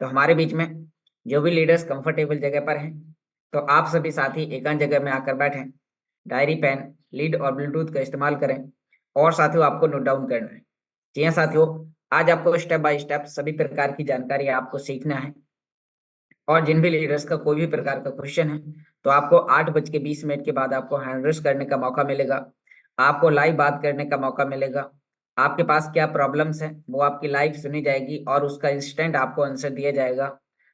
तो हमारे बीच में जो भी लीडर्स कंफर्टेबल जगह पर हैं, तो आप सभी साथी एकांत जगह में आकर बैठें, डायरी पेन लीड और ब्लूटूथ का इस्तेमाल करें और साथियों आपको नोट डाउन करना है। जी हाँ साथियों, आज आपको स्टेप बाय स्टेप सभी प्रकार की जानकारी आपको सीखना है और जिन भी लीडर्स का कोई भी प्रकार का क्वेश्चन है तो आपको 8:20 के बाद आपको हैंड रेस करने का मौका मिलेगा, आपको लाइव बात करने का मौका मिलेगा। आपके पास क्या प्रॉब्लम्स हैं वो आपकी लाइव सुनी जाएगी और उसका इंस्टेंट आपको आंसर दिया जाएगा।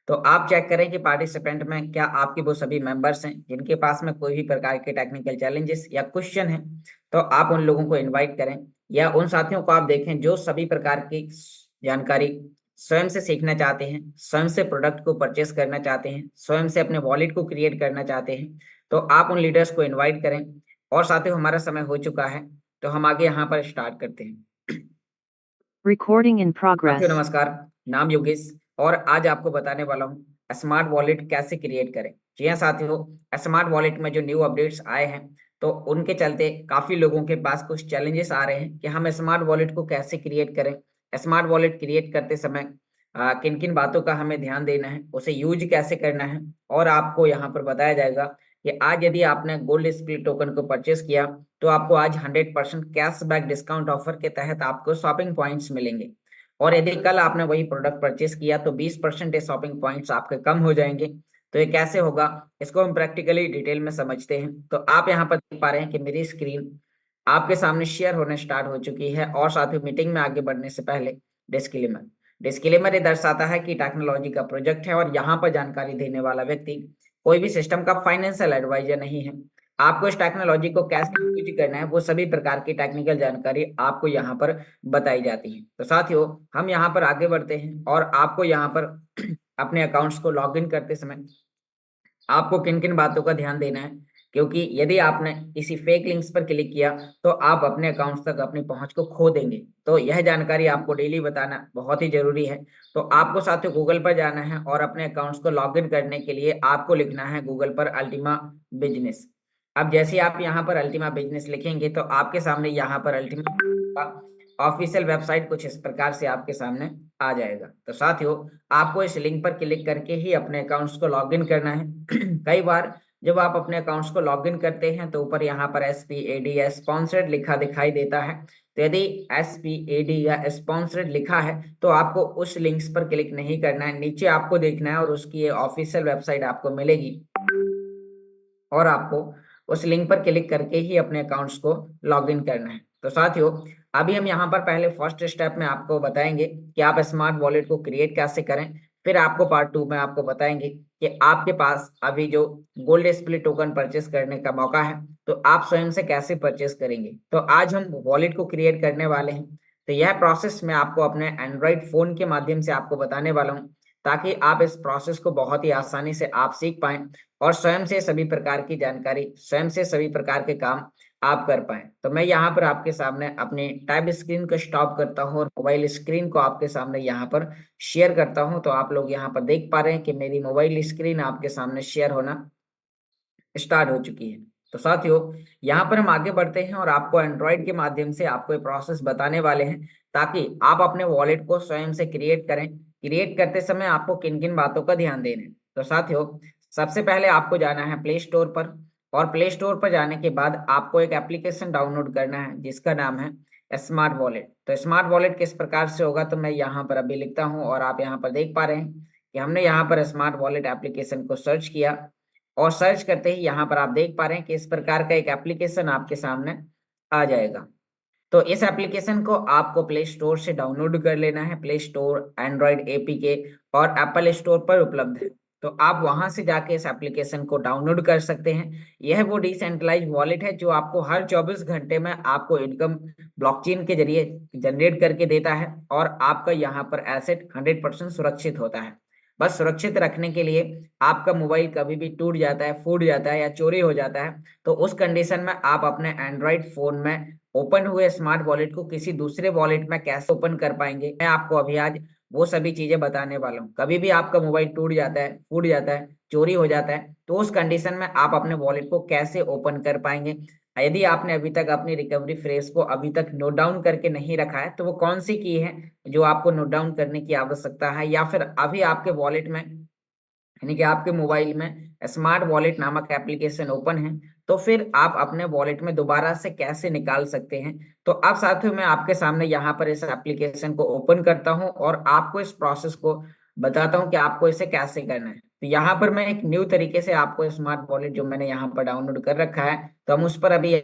तो आप चेक करें कि पार्टिसिपेंट में क्या आपके वो सभी मेंबर्स हैं जिनके पास में कोई भी प्रकार के टेक्निकल चैलेंजेस या क्वेश्चन है, तो आप उन लोगों को इन्वाइट करें या उन साथियों को आप देखें जो सभी प्रकार की जानकारी स्वयं से सीखना चाहते हैं, स्वयं से प्रोडक्ट को परचेस करना चाहते हैं, स्वयं से अपने वॉलेट को क्रिएट करना चाहते हैं, तो आप उन लीडर्स को इनवाइट करें। और साथियों हमारा समय हो चुका है, तो हम आगे यहाँ पर स्टार्ट करते हैं। Recording in साथियों progress. नमस्कार, नाम योगेश और आज आपको बताने वाला हूँ स्मार्ट वॉलेट कैसे क्रिएट करें। जी हाँ साथियों, स्मार्ट वॉलेट में जो न्यू अपडेट्स आए हैं तो उनके चलते काफी लोगों के पास कुछ चैलेंजेस आ रहे हैं कि हम स्मार्ट वॉलेट को कैसे क्रिएट करें। स्मार्ट वॉलेट क्रिएट करते समय किन किन बातों का हमें ध्यान देना है, उसे यूज कैसे करना है और आपको यहाँ पर बताया जाएगा कि आज यदि आपने गोल्ड स्प्लिट टोकन को परचेस किया तो आपको आज 100% कैशबैक डिस्काउंट ऑफर के तहत आपको शॉपिंग पॉइंट्स मिलेंगे और यदि कल आपने वही प्रोडक्ट परचेस किया तो 20% शॉपिंग पॉइंट्स आपके कम हो जाएंगे। तो ये कैसे होगा, इसको हम प्रैक्टिकली डिटेल में समझते हैं। तो आप यहाँ पर देख पा रहे हैं कि मेरी स्क्रीन आपके सामने शेयर होने स्टार्ट हो चुकी है और साथ ही मीटिंग में आगे बढ़ने से पहले डिस्क्लेमर डिस्क्लेमर ये दर्शाता है कि टेक्नोलॉजी का प्रोजेक्ट है और यहाँ पर जानकारी देने वाला व्यक्ति कोई भी सिस्टम का फाइनेंशियल एडवाइजर नहीं है। आपको इस टेक्नोलॉजी को कैसे यूज करना है वो सभी प्रकार की टेक्निकल जानकारी आपको यहाँ पर बताई जाती है। तो साथियों हम यहाँ पर आगे बढ़ते हैं और आपको यहाँ पर अपने अकाउंट्स को लॉगिन करते समय आपको किन किन बातों का ध्यान देना है, क्योंकि यदि आपने किसी फेक लिंक्स पर क्लिक किया तो आप अपने अकाउंट्स तक अपनी पहुंच को खो देंगे। तो यह जानकारी आपको डेली बताना बहुत ही जरूरी है। तो आपको साथियों गूगल पर जाना है और अपने अकाउंट्स को लॉगिन करने के लिए आपको लिखना है गूगल पर अल्टीमा बिजनेस। अब जैसे आप यहाँ पर अल्टीमा बिजनेस लिखेंगे तो आपके सामने यहाँ पर अल्टीमा का ऑफिशियल वेबसाइट कुछ इस प्रकार से आपके सामने आ जाएगा। तो साथियों आपको इस लिंक पर क्लिक करके ही अपने अकाउंट्स को लॉगिन करना है। कई बार जब आप अपने अकाउंट्स को लॉगिन करते हैं तो ऊपर यहाँ पर SPAD या स्पॉन्सर्ड लिखा दिखाई देता है। तो यदि SPAD या स्पॉन्सर्ड लिखा है तो आपको उस लिंक्स पर क्लिक नहीं करना है, नीचे आपको देखना है और उसकी ऑफिशियल वेबसाइट आपको मिलेगी और आपको उस लिंक पर क्लिक करके ही अपने अकाउंट्स को लॉगिन करना है। तो साथियों अभी हम यहाँ पर पहले फर्स्ट स्टेप में आपको बताएंगे कि आप स्मार्ट वॉलेट को क्रिएट कैसे करें, फिर आपको पार्ट 2 में आपको बताएंगे कि आपके पास अभी जो गोल्ड स्प्लिट टोकन परचेस करने का मौका है तो आप स्वयं से कैसे परचेस करेंगे। तो आज हम वॉलेट को क्रिएट करने वाले हैं, तो यह प्रोसेस मैं आपको अपने एंड्रॉइड फोन के माध्यम से आपको बताने वाला हूँ ताकि आप इस प्रोसेस को बहुत ही आसानी से आप सीख पाएं और स्वयं से सभी प्रकार की जानकारी, स्वयं से सभी प्रकार के काम आप कर पाएं। तो मैं यहाँ पर आपके सामने अपनी टाइप स्क्रीन को स्टॉप करता हूँ और मोबाइल स्क्रीन को आपके सामने यहाँ पर शेयर करता हूँ। तो आप लोग यहाँ पर देख पा रहे हैं कि मेरी मोबाइल स्क्रीन आपके सामने शेयर होना स्टार्ट हो चुकी है। तो साथियों यहाँ पर हम आगे बढ़ते हैं और आपको एंड्रॉइड के माध्यम से आपको ये प्रोसेस बताने वाले हैं ताकि आप अपने वॉलेट को स्वयं से क्रिएट करें। क्रिएट करते समय आपको किन किन बातों का ध्यान देना है। तो साथियों सबसे पहले आपको जाना है प्ले स्टोर पर और प्ले स्टोर पर जाने के बाद आपको एक एप्लीकेशन डाउनलोड करना है जिसका नाम है स्मार्ट वॉलेट। तो स्मार्ट वॉलेट किस प्रकार से होगा तो मैं यहाँ पर अभी लिखता हूँ और आप यहाँ पर देख पा रहे हैं कि हमने यहाँ पर स्मार्ट वॉलेट एप्लीकेशन को सर्च किया और सर्च करते ही यहाँ पर आप देख पा रहे हैं कि इस प्रकार का एक एप्लीकेशन आपके सामने आ जाएगा। तो इस एप्लीकेशन को आपको प्ले स्टोर से डाउनलोड कर लेना है। प्ले स्टोर एंड्रॉइड APK और एप्पल स्टोर पर उपलब्ध है, तो आप वहां से जाके इस एप्लीकेशन को डाउनलोड कर सकते हैं। यह वो डिसेंट्रलाइज वॉलेट है जो आपको हर 24 घंटे में आपको इनकम ब्लॉकचेन के जरिए जनरेट करके देता है और आपका यहाँ पर एसेट 100% सुरक्षित होता है। बस सुरक्षित रखने के लिए आपका मोबाइल कभी भी टूट जाता है, फूट जाता है या चोरी हो जाता है तो उस कंडीशन में आप अपने एंड्रॉइड फोन में ओपन हुए स्मार्ट वॉलेट को किसी दूसरे वॉलेट में कैसे ओपन कर पाएंगे, मैं आपको अभी आज वो सभी चीजें बताने वाला हूँ। कभी भी आपका मोबाइल टूट जाता है, फूट जाता है, चोरी हो जाता है तो उस कंडीशन में आप अपने वॉलेट को कैसे ओपन कर पाएंगे, यदि आपने अभी तक अपनी रिकवरी फ्रेज को अभी तक नोट डाउन करके नहीं रखा है, तो वो कौन सी की है जो आपको नोट डाउन करने की आवश्यकता है, या फिर अभी आपके वॉलेट में यानी कि आपके मोबाइल में स्मार्ट वॉलेट नामक एप्लीकेशन ओपन है, तो फिर आप अपने वॉलेट में दोबारा से कैसे निकाल सकते हैं। तो अब साथियों मैं आपके सामने यहाँ पर इस एप्लीकेशन को ओपन करता हूँ और आपको इस प्रोसेस को बताता हूँ कि आपको इसे कैसे करना है। तो यहाँ पर मैं एक न्यू तरीके से आपको स्मार्ट वॉलेट जो मैंने यहाँ पर डाउनलोड कर रखा है, तो हम उस पर अभी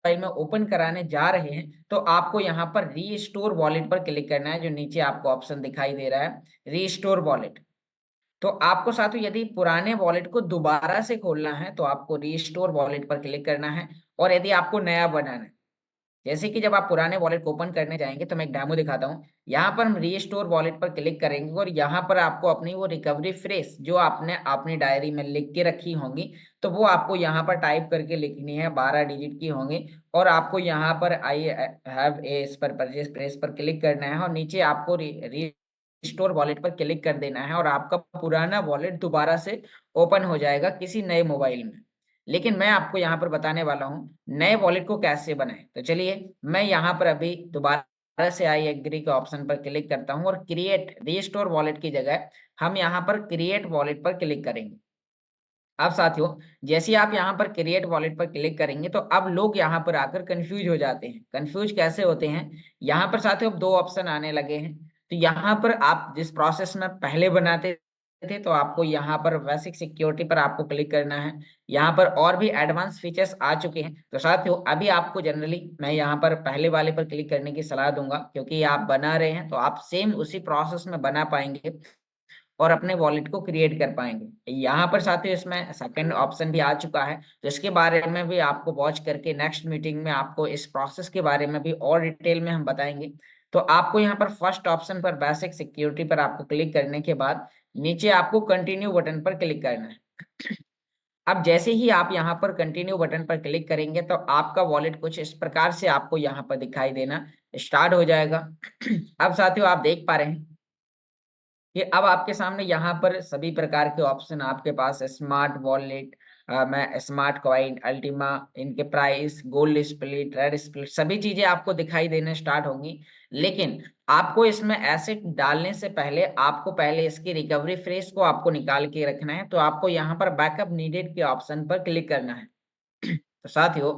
फाइल में ओपन कराने जा रहे हैं, तो आपको यहाँ पर रीस्टोर वॉलेट पर क्लिक करना है, जो नीचे आपको ऑप्शन दिखाई दे रहा है रीस्टोर वॉलेट। तो आपको साथियों यदि पुराने वॉलेट को दोबारा से खोलना है, तो आपको रीस्टोर वॉलेट पर क्लिक करना है। और यदि आपको नया बनाना है, जैसे कि जब आप पुराने वॉलेट को ओपन करने जाएंगे, तो मैं एक डेमो दिखाता हूँ। यहाँ पर हम रीस्टोर वॉलेट पर क्लिक करेंगे और यहाँ पर आपको अपनी वो रिकवरी फ्रेज जो आपने अपनी डायरी में लिख के रखी होंगी, तो वो आपको यहाँ पर टाइप करके लिखनी है, 12 डिजिट की होंगी। और आपको यहाँ पर आई हैव ए इस पर परचेज प्रेस पर क्लिक करना है और नीचे आपको रिस्टोर वॉलेट पर क्लिक कर देना है और आपका पुराना वॉलेट दोबारा से ओपन हो जाएगा किसी नए मोबाइल में। लेकिन मैं आपको यहाँ पर बताने वाला हूँ नए वॉलेट को कैसे बनाएं। तो चलिए मैं यहाँ पर अभी दोबारा से आई एग्री के ऑप्शन पर क्लिक करता हूँ और क्रिएट रीस्टोर वॉलेट की जगह हम यहाँ पर क्रिएट वॉलेट पर क्लिक करेंगे। अब साथियों जैसे आप यहाँ पर क्रिएट वॉलेट पर क्लिक करेंगे, तो अब लोग यहाँ पर आकर कंफ्यूज हो जाते हैं। कंफ्यूज कैसे होते हैं, यहाँ पर साथियों अब दो ऑप्शन आने लगे हैं। तो यहाँ पर आप जिस प्रोसेस में पहले बनाते थे, तो आपको यहाँ पर बेसिक सिक्योरिटी पर आपको क्लिक करना है। यहाँ पर और भी एडवांस फीचर्स आ चुके हैं। तो साथियों अभी आपको जनरली मैं यहाँ पर पहले वाले पर क्लिक करने की सलाह दूंगा, क्योंकि आप बना रहे हैं तो आप सेम उसी प्रोसेस में बना पाएंगे और अपने वॉलेट को क्रिएट कर पाएंगे। यहाँ पर साथियों इसमें सेकंड ऑप्शन भी आ चुका है, तो इसके बारे में भी आपको वॉच करके नेक्स्ट मीटिंग में आपको इस प्रोसेस के बारे में भी और डिटेल में हम बताएंगे। तो आपको यहाँ पर फर्स्ट ऑप्शन पर बेसिक सिक्योरिटी पर आपको क्लिक करने के बाद नीचे आपको कंटिन्यू बटन पर क्लिक करना है। अब जैसे ही आप यहाँ पर कंटिन्यू बटन पर क्लिक करेंगे, तो आपका वॉलेट कुछ इस प्रकार से आपको यहाँ पर दिखाई देना स्टार्ट हो जाएगा। अब साथियों आप देख पा रहे हैं कि अब आपके सामने यहाँ पर सभी प्रकार के ऑप्शन आपके पास स्मार्ट वॉलेट में स्मार्ट कॉइन अल्टीमा, इनके price, gold split, red split, सभी चीजें आपको दिखाई देने स्टार्ट होंगी। लेकिन आपको इसमें एसेट डालने से पहले आपको पहले इसकी रिकवरी फ्रेज को आपको निकाल के रखना है। तो आपको यहाँ पर बैकअप नीडेड के ऑप्शन पर क्लिक करना है। तो साथियों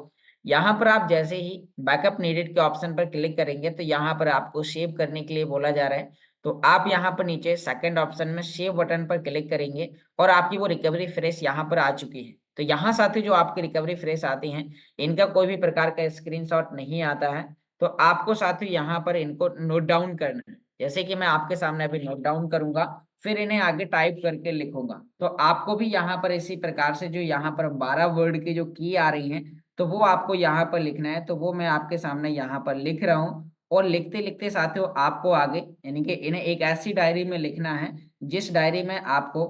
यहाँ पर आप जैसे ही बैकअप नीडेड के ऑप्शन पर क्लिक करेंगे, तो यहाँ पर आपको सेव करने के लिए बोला जा रहा है। तो आप यहाँ पर नीचे सेकंड ऑप्शन में सेव बटन पर क्लिक करेंगे और आपकी वो रिकवरी फ्रेश यहाँ पर आ चुकी है। तो यहाँ साथी जो आपकी रिकवरी फ्रेश आती हैं, इनका कोई भी प्रकार का स्क्रीनशॉट नहीं आता है। तो आपको साथी यहाँ पर इनको नोट डाउन करना है। जैसे कि मैं आपके सामने अभी नोट डाउन करूंगा, फिर इन्हें आगे टाइप करके लिखूंगा। तो आपको भी यहाँ पर इसी प्रकार से जो यहाँ पर 12 वर्ड की जो की आ रही हैं तो वो आपको यहाँ पर लिखना है। तो वो मैं आपके सामने यहाँ पर लिख रहा हूँ, और लिखते लिखते साथियों आपको आगे यानी कि इन्हें एक ऐसी डायरी में लिखना है जिस डायरी में आपको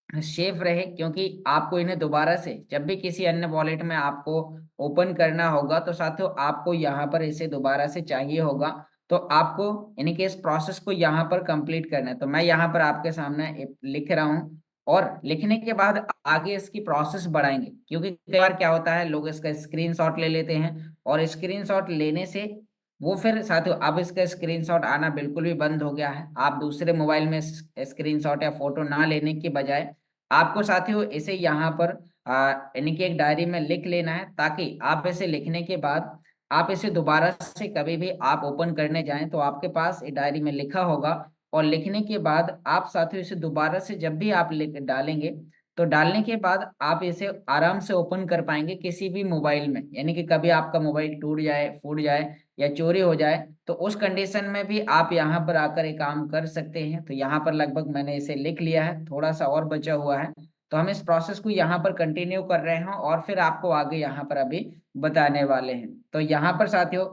सेफ रहे, क्योंकि आपको इन्हें दोबारा से जब भी किसी अन्य वॉलेट में आपको ओपन करना होगा तो साथियों आपको यहाँ पर इसे दोबारा से चाहिए होगा। तो आपको यानी कि इस प्रोसेस को यहाँ पर कंप्लीट करना है। तो मैं यहाँ पर आपके सामने लिख रहा हूँ, और लिखने के बाद आगे इसकी प्रोसेस बढ़ाएंगे, क्योंकि कई बार क्या होता है लोग इसका स्क्रीनशॉट ले लेते हैं, और स्क्रीनशॉट लेने से वो फिर साथियों अब इसका स्क्रीनशॉट आना बिल्कुल भी बंद हो गया है। आप दूसरे मोबाइल में स्क्रीनशॉट या फोटो ना लेने की बजाय आपको साथियों इसे यहाँ पर यानी कि एक डायरी में लिख लेना है, ताकि आप इसे लिखने के बाद आप इसे दोबारा से कभी भी आप ओपन करने जाएं तो आपके पास एक डायरी में लिखा होगा। और लिखने के बाद आप साथियों इसे दोबारा से जब भी आप लिख डालेंगे तो डालने के बाद आप इसे आराम से ओपन कर पाएंगे किसी भी मोबाइल में। यानी कि कभी आपका मोबाइल टूट जाए, फूट जाए या चोरी हो जाए तो उस कंडीशन में भी आप यहाँ पर आकर एक काम कर सकते हैं। तो यहाँ पर लगभग मैंने इसे लिख लिया है, थोड़ा सा और बचा हुआ है। तो हम इस प्रोसेस को यहाँ पर कंटिन्यू कर रहे हैं और फिर आपको आगे यहाँ पर अभी बताने वाले हैं। तो यहाँ पर साथियों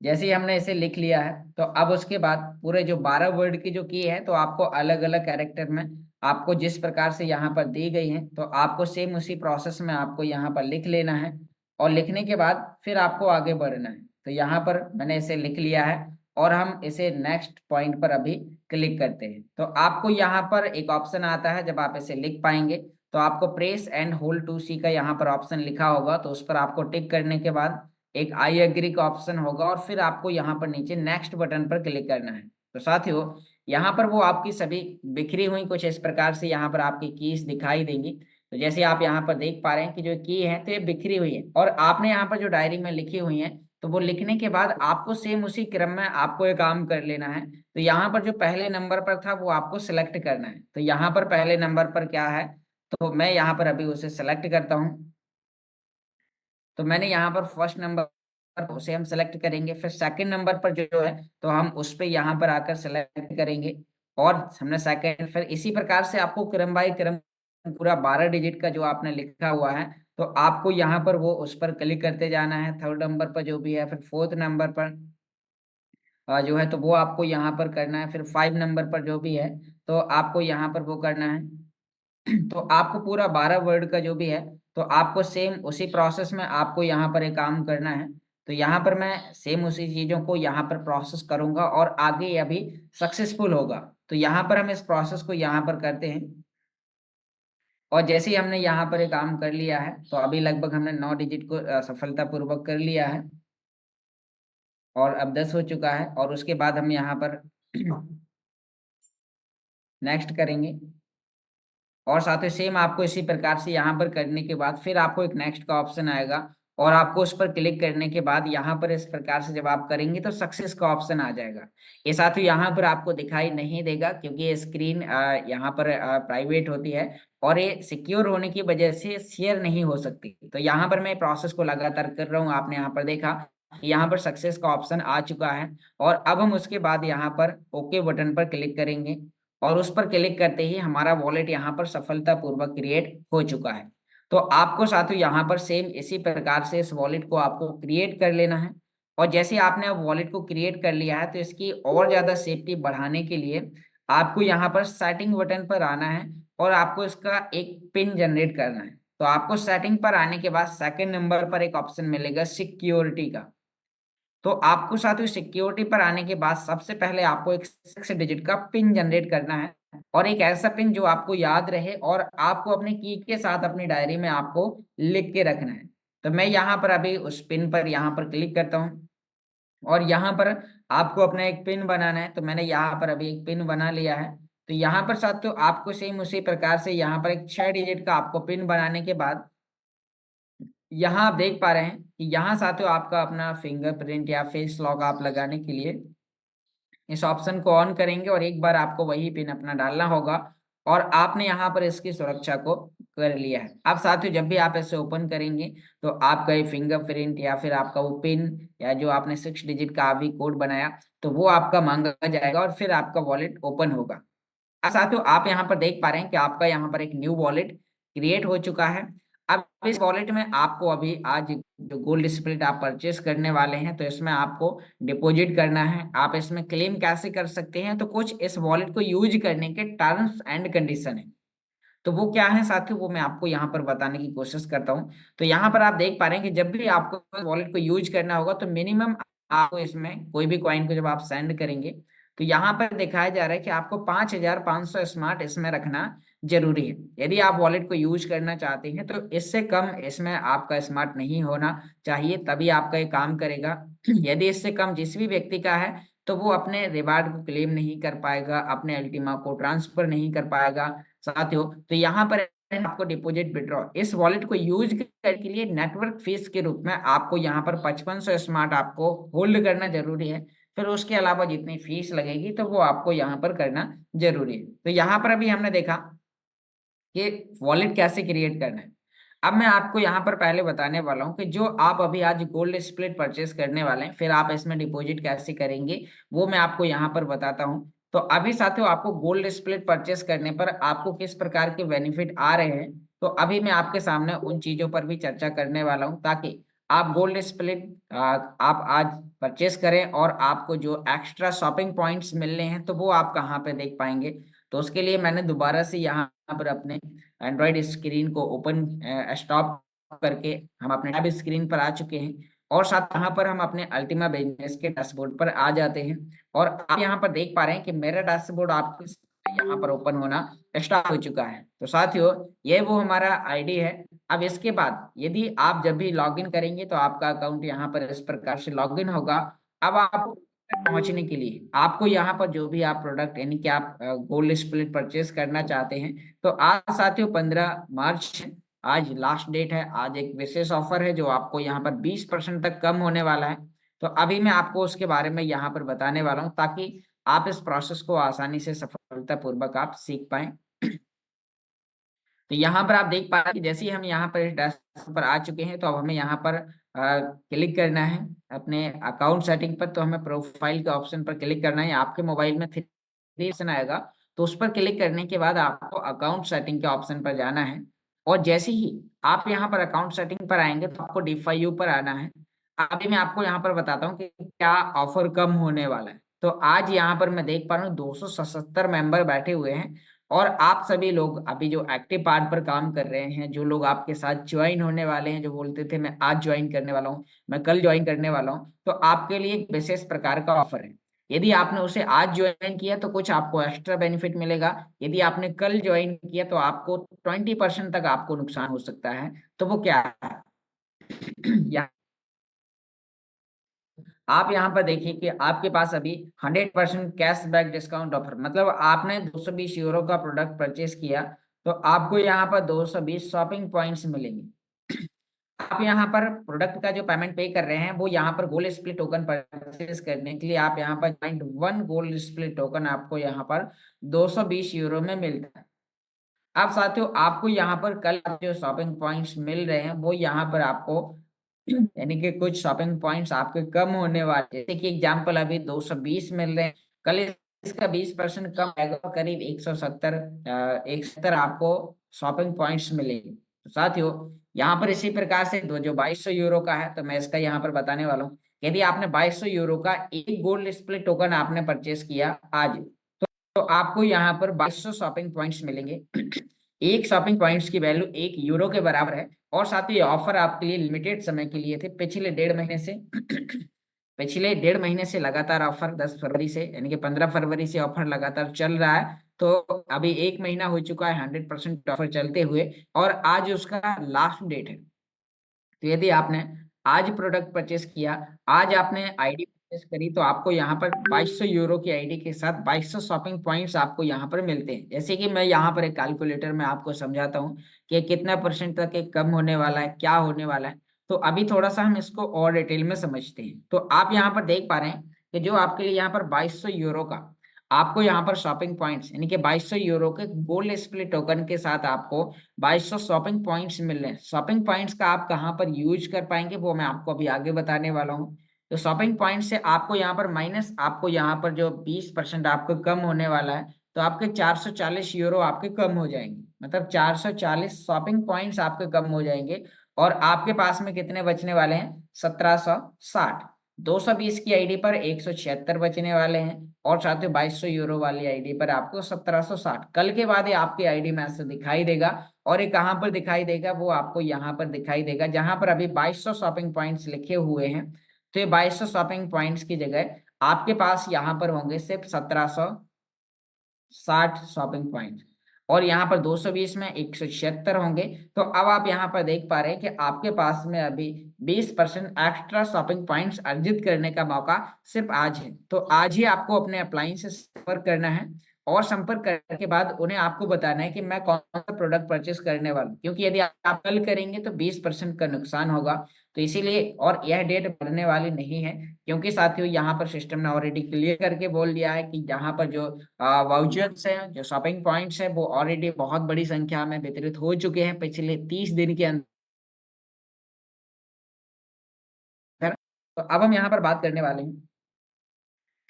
जैसे ही हमने इसे लिख लिया है तो अब उसके बाद पूरे जो 12 वर्ड की जो की है तो आपको अलग अलग कैरेक्टर में आपको जिस प्रकार से यहाँ पर दी गई है तो आपको सेम उसी प्रोसेस में आपको यहाँ पर लिख लेना है। और लिखने के बाद फिर आपको आगे बढ़ना है। तो यहाँ पर मैंने इसे लिख लिया है, और हम इसे नेक्स्ट पॉइंट पर अभी क्लिक करते हैं। तो आपको यहाँ पर एक ऑप्शन आता है, जब आप इसे लिख पाएंगे तो आपको प्रेस एंड होल्ड टू सी का यहाँ पर ऑप्शन लिखा होगा, तो उस पर आपको टिक करने के बाद एक आई एग्री का ऑप्शन होगा, और फिर आपको यहाँ पर नीचे नेक्स्ट बटन पर क्लिक करना है। तो साथियों यहाँ पर वो आपकी सभी बिखरी हुई कुछ इस प्रकार से यहाँ पर आपकी कीज दिखाई देंगी। तो जैसे आप यहाँ पर देख पा रहे हैं कि जो की है तो ये बिखरी हुई है, और आपने यहाँ पर जो डायरी में लिखी हुई है तो वो लिखने के बाद आपको सेम उसी क्रम में आपको ये काम कर लेना है। तो यहाँ पर जो पहले नंबर पर था वो आपको सिलेक्ट करना है। तो यहाँ पर पहले नंबर पर क्या है, तो मैं यहाँ पर अभी उसे सेलेक्ट करता हूँ। तो मैंने यहाँ पर फर्स्ट नंबर पर उसे हम सेलेक्ट करेंगे, फिर सेकंड नंबर पर जो है तो हम उस पे यहाँ पर आकर सेलेक्ट करेंगे, और हमने सेकंड, फिर इसी प्रकार से आपको क्रम बाय क्रम पूरा 12 डिजिट का जो आपने लिखा हुआ है तो आपको यहाँ पर वो उस पर क्लिक करते जाना है। थर्ड नंबर पर जो भी है, फिर फोर्थ नंबर पर जो है तो वो आपको यहाँ पर करना है, फिर 5 नंबर पर जो भी है तो आपको यहाँ पर वो करना है। तो आपको पूरा 12 वर्ड का जो भी है तो आपको सेम उसी प्रोसेस में आपको यहाँ पर एक काम करना है। तो यहाँ पर मैं सेम उसी चीजों को यहाँ पर प्रोसेस करूंगा और आगे ये अभी सक्सेसफुल होगा। तो यहाँ पर हम इस प्रोसेस को यहाँ पर करते हैं, और जैसे ही हमने यहाँ पर एक काम कर लिया है तो अभी लगभग हमने 9 डिजिट को सफलतापूर्वक कर लिया है, और अब 10 हो चुका है। और उसके बाद हम यहाँ पर नेक्स्ट करेंगे, और साथ ही सेम आपको इसी प्रकार से यहाँ पर करने के बाद फिर आपको एक नेक्स्ट का ऑप्शन आएगा, और आपको उस पर क्लिक करने के बाद यहाँ पर इस प्रकार से जब आप करेंगे तो सक्सेस का ऑप्शन आ जाएगा। ये साथ ही यहाँ पर आपको दिखाई नहीं देगा, क्योंकि ये स्क्रीन यहाँ पर प्राइवेट होती है और ये सिक्योर होने की वजह से शेयर नहीं हो सकती। तो यहाँ पर मैं प्रोसेस को लगातार कर रहा हूँ, आपने यहाँ पर देखा यहाँ पर सक्सेस का ऑप्शन आ चुका है। और अब हम उसके बाद यहाँ पर ओके बटन पर क्लिक करेंगे, और उस पर क्लिक करते ही हमारा वॉलेट यहाँ पर सफलतापूर्वक क्रिएट हो चुका है। तो आपको साथियों यहाँ पर सेम इसी प्रकार से इस वॉलेट को आपको क्रिएट कर लेना है। और जैसे आपने अब वॉलेट को क्रिएट कर लिया है तो इसकी और ज्यादा सेफ्टी बढ़ाने के लिए आपको यहाँ पर सेटिंग बटन पर आना है, और आपको इसका एक पिन जनरेट करना है। तो आपको सेटिंग पर आने के बाद सेकंड नंबर पर एक ऑप्शन मिलेगा सिक्योरिटी का। तो आपको साथियों सिक्योरिटी पर आने के बाद सबसे पहले आपको एक 6 डिजिट का पिन जनरेट करना है, और एक ऐसा पिन जो आपको याद रहे और आपको अपने की के साथ अपनी डायरी में आपको लिख के रखना है। तो मैं यहाँ पर अभी उस पिन पर यहाँ पर क्लिक करता हूँ, और यहाँ पर आपको अपना एक पिन बनाना है। तो मैंने यहाँ पर अभी एक पिन बना लिया है। तो यहाँ पर साथियों आपको सेम उसी प्रकार से यहाँ पर एक 6 डिजिट का आपको पिन बनाने के बाद यहाँ आप देख पा रहे हैं कि यहाँ साथियों आपका अपना फिंगरप्रिंट या फेस लॉक आप लगाने के लिए इस ऑप्शन को ऑन करेंगे, और एक बार आपको वही पिन अपना डालना होगा, और आपने यहाँ पर इसकी सुरक्षा को कर लिया है। अब साथियों जब भी आप ऐसे ओपन करेंगे तो आपका ये फिंगरप्रिंट या फिर आपका वो पिन या जो आपने 6 डिजिट का अभी कोड बनाया तो वो आपका मांगा जाएगा और फिर आपका वॉलेट ओपन होगा। अब साथियों आप यहाँ पर देख पा रहे हैं कि आपका यहाँ पर एक न्यू वॉलेट क्रिएट हो चुका है। अब इस वॉलेट में आपको अभी आज जो गोल्ड स्प्लिट आप परचेस करने वाले हैं तो इसमें आपको डिपॉजिट करना है। आप इसमें क्लेम कैसे कर सकते हैं, तो कुछ इस वॉलेट को यूज करने के टर्म्स एंड कंडीशन है। तो वो क्या है साथियों, वो मैं आपको यहाँ पर बताने की कोशिश करता हूँ। तो यहाँ पर आप देख पा रहे हैं कि जब भी आपको वॉलेट को यूज करना होगा तो मिनिमम आपको इसमें कोई भी कॉइन को जब आप सेंड करेंगे तो यहाँ पर दिखाया जा रहा है कि आपको 5,500 स्मार्ट इसमें रखना जरूरी है। यदि आप वॉलेट को यूज करना चाहते हैं तो इससे कम इसमें आपका स्मार्ट नहीं होना चाहिए, तभी आपका ये काम करेगा। यदि इससे कम जिस भी व्यक्ति का है तो वो अपने रिवार्ड को क्लेम नहीं कर पाएगा, अपने अल्टीमा को ट्रांसफर नहीं कर पाएगा साथियों। तो यहाँ पर आपको डिपॉजिट विड्रॉ इस वॉलेट को यूज करने के लिए नेटवर्क फीस के रूप में आपको यहाँ पर 5500 स्मार्ट आपको होल्ड करना जरूरी है। फिर उसके अलावा जितनी फीस लगेगी तो वो आपको यहाँ पर करना जरूरी है। तो यहाँ पर अभी हमने देखा कि वॉलेट कैसे क्रिएट करना है। अब मैं आपको यहाँ पर पहले बताने वाला हूँ कि जो आप अभी आज गोल्ड स्प्लिट परचेस करने वाले हैं फिर आप इसमें डिपॉजिट कैसे करेंगे वो मैं आपको यहाँ पर बताता हूँ। तो अभी साथियों आपको गोल्ड स्प्लिट परचेस करने पर आपको किस प्रकार के बेनिफिट आ रहे हैं तो अभी मैं आपके सामने उन चीजों पर भी चर्चा करने वाला हूँ ताकि आप गोल्ड स्प्लिट आप आज परचेस करें और आपको जो एक्स्ट्रा शॉपिंग पॉइंट्स मिलने हैं तो वो आप कहाँ पे देख पाएंगे। तो उसके लिए मैंने दोबारा से यहाँ पर अपने एंड्रॉइड स्क्रीन को ओपन स्टॉप करके हम अपने टैब स्क्रीन पर आ चुके हैं और साथ यहाँ पर हम अपने अल्टीमा बिजनेस के डैशबोर्ड पर आ जाते हैं। और आप यहाँ पर देख पा रहे हैं कि मेरा डैशबोर्ड आपके यहाँ पर ओपन होना स्टार्ट हो चुका है। तो साथियों ये वो हमारा आईडी है। अब इसके बाद यदि आप जब भी लॉगिन करेंगे तो आपका अकाउंट यहाँ पर इस प्रकार से लॉगिन होगा। अब आप पहुंचने के लिए आपको यहाँ पर जो भी आप प्रोडक्ट यानी कि आप गोल्ड स्प्लिट परचेस करना चाहते हैं तो आज साथियों 15 मार्च है, आज लास्ट डेट है। आज एक विशेष ऑफर है जो आपको यहाँ पर 20% तक कम होने वाला है। तो अभी मैं आपको उसके बारे में यहाँ पर बताने वाला हूँ ताकि आप इस प्रोसेस को आसानी से सफलतापूर्वक आप सीख पाएं। तो यहाँ पर आप देख पा रहे हैं कि जैसे ही हम यहाँ पर इस डैशबोर्ड पर आ चुके हैं तो अब हमें यहाँ पर क्लिक करना है अपने अकाउंट सेटिंग पर। तो हमें प्रोफाइल के ऑप्शन पर क्लिक करना है। आपके मोबाइल में थ्री ऑप्शन आएगा तो उस पर क्लिक करने के बाद आपको अकाउंट सेटिंग के ऑप्शन पर जाना है। और जैसे ही आप यहाँ पर अकाउंट सेटिंग पर आएंगे तो आपको डिफाई पर आना है। अभी मैं आपको यहाँ पर बताता हूँ कि क्या ऑफर कम होने वाला है। तो आज यहाँ पर मैं देख पा रहा हूँ 277 मेंबर बैठे हुए हैं और आप सभी लोग अभी जो एक्टिव पार्ट पर काम कर रहे हैं, जो लोग आपके साथ ज्वाइन होने वाले हैं, जो बोलते थे मैं आज ज्वाइन करने वाला हूँ, मैं कल ज्वाइन करने वाला हूँ, तो आपके लिए एक विशेष प्रकार का ऑफर है। यदि आपने उसे आज ज्वाइन किया तो कुछ आपको एक्स्ट्रा बेनिफिट मिलेगा। यदि आपने कल ज्वाइन किया तो आपको 20% तक आपको नुकसान हो सकता है। तो वो क्या है या आप यहाँ पर देखिए कि आपके पास अभी 100% कैशबैक डिस्काउंट ऑफर, मतलब आपने 220 यूरो का प्रोडक्ट परचेस किया तो आपको यहाँ पर 220 शॉपिंग पॉइंट्स मिलेंगे। आप यहाँ पर प्रोडक्ट का जो पेमेंट पे कर रहे हैं वो यहाँ पर गोल्ड स्प्लिट टोकन परचेस करने के लिए आप यहाँ पर 0.1 गोल्ड स्प्लिट टोकन आपको यहाँ पर 220 यूरो में मिलता है। अब साथियों आपको यहाँ पर कल जो शॉपिंग पॉइंट्स मिल रहे हैं वो यहाँ पर आपको यानी कि कुछ शॉपिंग पॉइंट्स आपके कम होने वाले हैं। जैसे कि एग्जांपल अभी 220 मिल रहे हैं, कल इसका 20% कम आएगा, करीब 170 170 आपको शॉपिंग पॉइंट्स मिलेंगे। तो साथियों यहाँ पर इसी प्रकार से दो जो 2200 यूरो का है तो मैं इसका यहाँ पर बताने वाला हूँ। यदि आपने 2200 यूरो का एक गोल्ड स्प्लिट टोकन आपने परचेस किया आज तो आपको यहाँ पर 2200 शॉपिंग पॉइंट्स मिलेंगे। एक शॉपिंग पॉइंट्स की वैल्यू 1 यूरो के बराबर है। और साथ ही ऑफर आपके लिए लिमिटेड समय के लिए थे, पिछले 1.5 महीने से पिछले 1.5 महीने से लगातार ऑफर 10 फरवरी से यानी कि 15 फरवरी से ऑफर लगातार चल रहा है। तो अभी 1 महीना हो चुका है 100% ऑफर चलते हुए और आज उसका लास्ट डेट है। तो यदि आपने आज प्रोडक्ट परचेस किया, आज आपने आईडी परचेस करी तो आपको यहाँ पर 2200 यूरो की आईडी के साथ 2200 शॉपिंग पॉइंट्स आपको यहाँ पर मिलते हैं। जैसे कि मैं यहाँ पर एक कैलकुलेटर में आपको समझाता हूँ कि कितना परसेंट तक ये कम होने वाला है, क्या होने वाला है। तो अभी थोड़ा सा हम इसको और डिटेल में समझते हैं। तो आप यहाँ पर देख पा रहे हैं कि जो आपके लिए यहाँ पर 2200 यूरो का आपको यहाँ पर शॉपिंग पॉइंट्स यानी कि 2200 यूरो के गोल्ड स्प्लिट टोकन के साथ आपको 2200 शॉपिंग पॉइंट्स मिल रहे हैं। शॉपिंग पॉइंट्स का आप कहाँ पर यूज कर पाएंगे वो मैं आपको अभी आगे बताने वाला हूँ। तो शॉपिंग पॉइंट से आपको यहाँ पर माइनस, आपको यहाँ पर जो 20% आपको कम होने वाला है, तो आपके 440 यूरो आपके कम हो जाएंगे। मतलब 440 शॉपिंग पॉइंट्स आपके कम हो जाएंगे। और आपके पास में कितने बचने वाले हैं? 1760। 220 की आईडी पर 176 बचने वाले हैं, और साथ ही 2200 यूरो वाली आईडी पर आपको 1760। कल के बाद ये आपकी आईडी में ऐसे दिखाई देगा। और ये कहाँ पर दिखाई देगा? वो आपको यहाँ पर दिखाई देगा, जहां पर अभी 2200 शॉपिंग पॉइंट्स लिखे हुए हैं। तो ये 2200 शॉपिंग पॉइंट्स की जगह आपके पास यहाँ पर होंगे सिर्फ 1760 शॉपिंग पॉइंट। और यहाँ पर 220 में 176 होंगे। तो अब आप यहाँ पर देख पा रहे हैं कि आपके पास में अभी 20% एक्स्ट्रा शॉपिंग पॉइंट्स अर्जित करने का मौका सिर्फ आज है। तो आज ही आपको अपने अप्लायंस से संपर्क करना है, और संपर्क करने के बाद उन्हें आपको बताना है कि मैं कौन सा प्रोडक्ट परचेस करने वाला हूँ, क्योंकि यदि आप कल करेंगे तो 20% का नुकसान होगा। तो इसीलिए, और यह डेट बढ़ने वाली नहीं है, क्योंकि साथियों यहाँ पर सिस्टम ने ऑलरेडी क्लियर करके बोल दिया है कि यहाँ पर जो वाउचर्स हैं, जो शॉपिंग पॉइंट्स हैं, वो ऑलरेडी बहुत बड़ी संख्या में वितरित हो चुके हैं पिछले 30 दिन के अंदर। तो अब हम यहाँ पर बात करने वाले हैं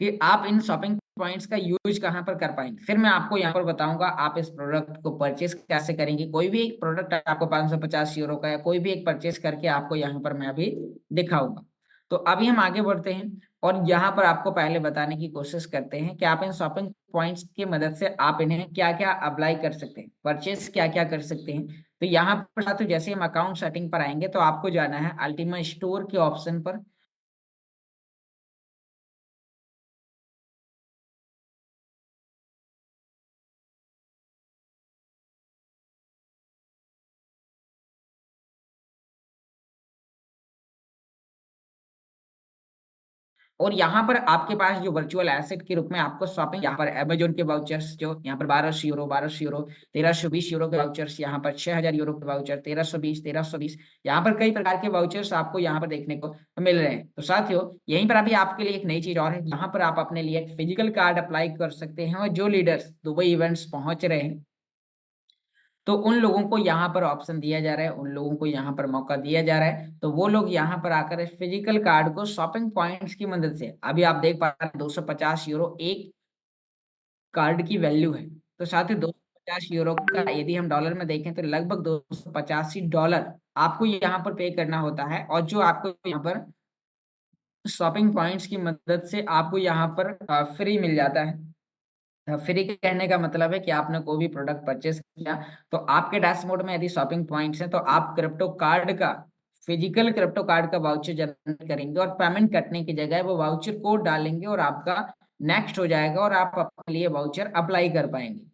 कि आप इन शॉपिंग पॉइंट्स का यूज कहाँ पर कर पाएंगे। फिर मैं आपको यहाँ पर बताऊंगा आप इस प्रोडक्ट को परचेस कैसे करेंगे। कोई भी एक प्रोडक्ट आपको 550 यूरो का, या कोई भी एक परचेस करके आपको यहाँ पर मैं अभी दिखाऊंगा। तो अभी हम आगे बढ़ते हैं, और यहाँ पर आपको पहले बताने की कोशिश करते हैं कि आप इन शॉपिंग पॉइंट्स की मदद से आप इन्हें क्या क्या अप्लाई कर सकते हैं, परचेस क्या क्या कर सकते हैं। तो यहाँ पर तो जैसे हम अकाउंट सेटिंग पर आएंगे, तो आपको जाना है अल्टीमा स्टोर के ऑप्शन पर। और यहाँ पर आपके पास जो वर्चुअल एसेट के रूप में आपको शॉपिंग, यहाँ पर अमेजोन के वाउचर्स, जो यहाँ पर 1200 यूरो, 1200 यूरो, 1320 यूरो के वाउचर्स, यहाँ पर 6000 यूरो के वाउचर, 1320, 1320, यहाँ पर कई प्रकार के वाउचर्स आपको यहाँ पर देखने को मिल रहे हैं। तो साथियों, यहीं पर अभी आपके लिए एक नई चीज और है, यहाँ पर आप अपने लिए एक फिजिकल कार्ड अप्लाई कर सकते हैं। और जो लीडर्स दुबई इवेंट्स पहुंच रहे हैं, तो उन लोगों को यहाँ पर ऑप्शन दिया जा रहा है, उन लोगों को यहाँ पर मौका दिया जा रहा है, तो वो लोग यहाँ पर आकर फिजिकल कार्ड को शॉपिंग पॉइंट्स की मदद से, अभी आप देख पा रहे हैं 250 यूरो एक कार्ड की वैल्यू है। तो साथ ही 250 यूरो का यदि हम डॉलर में देखें, तो लगभग 285 डॉलर आपको यहाँ पर पे करना होता है। और जो आपको यहाँ पर शॉपिंग पॉइंट्स की मदद से आपको यहाँ पर फ्री मिल जाता है। फ्री के कहने का मतलब है कि आपने कोई भी प्रोडक्ट परचेस किया, तो आपके डैशबोर्ड में यदि शॉपिंग पॉइंट्स हैं, तो आप क्रिप्टो कार्ड का, फिजिकल क्रिप्टो कार्ड का वाउचर जनरेट करेंगे, और पेमेंट करने की जगह वो वाउचर कोड डालेंगे, और आपका नेक्स्ट हो जाएगा, और आप अपने लिए वाउचर अप्लाई कर पाएंगे।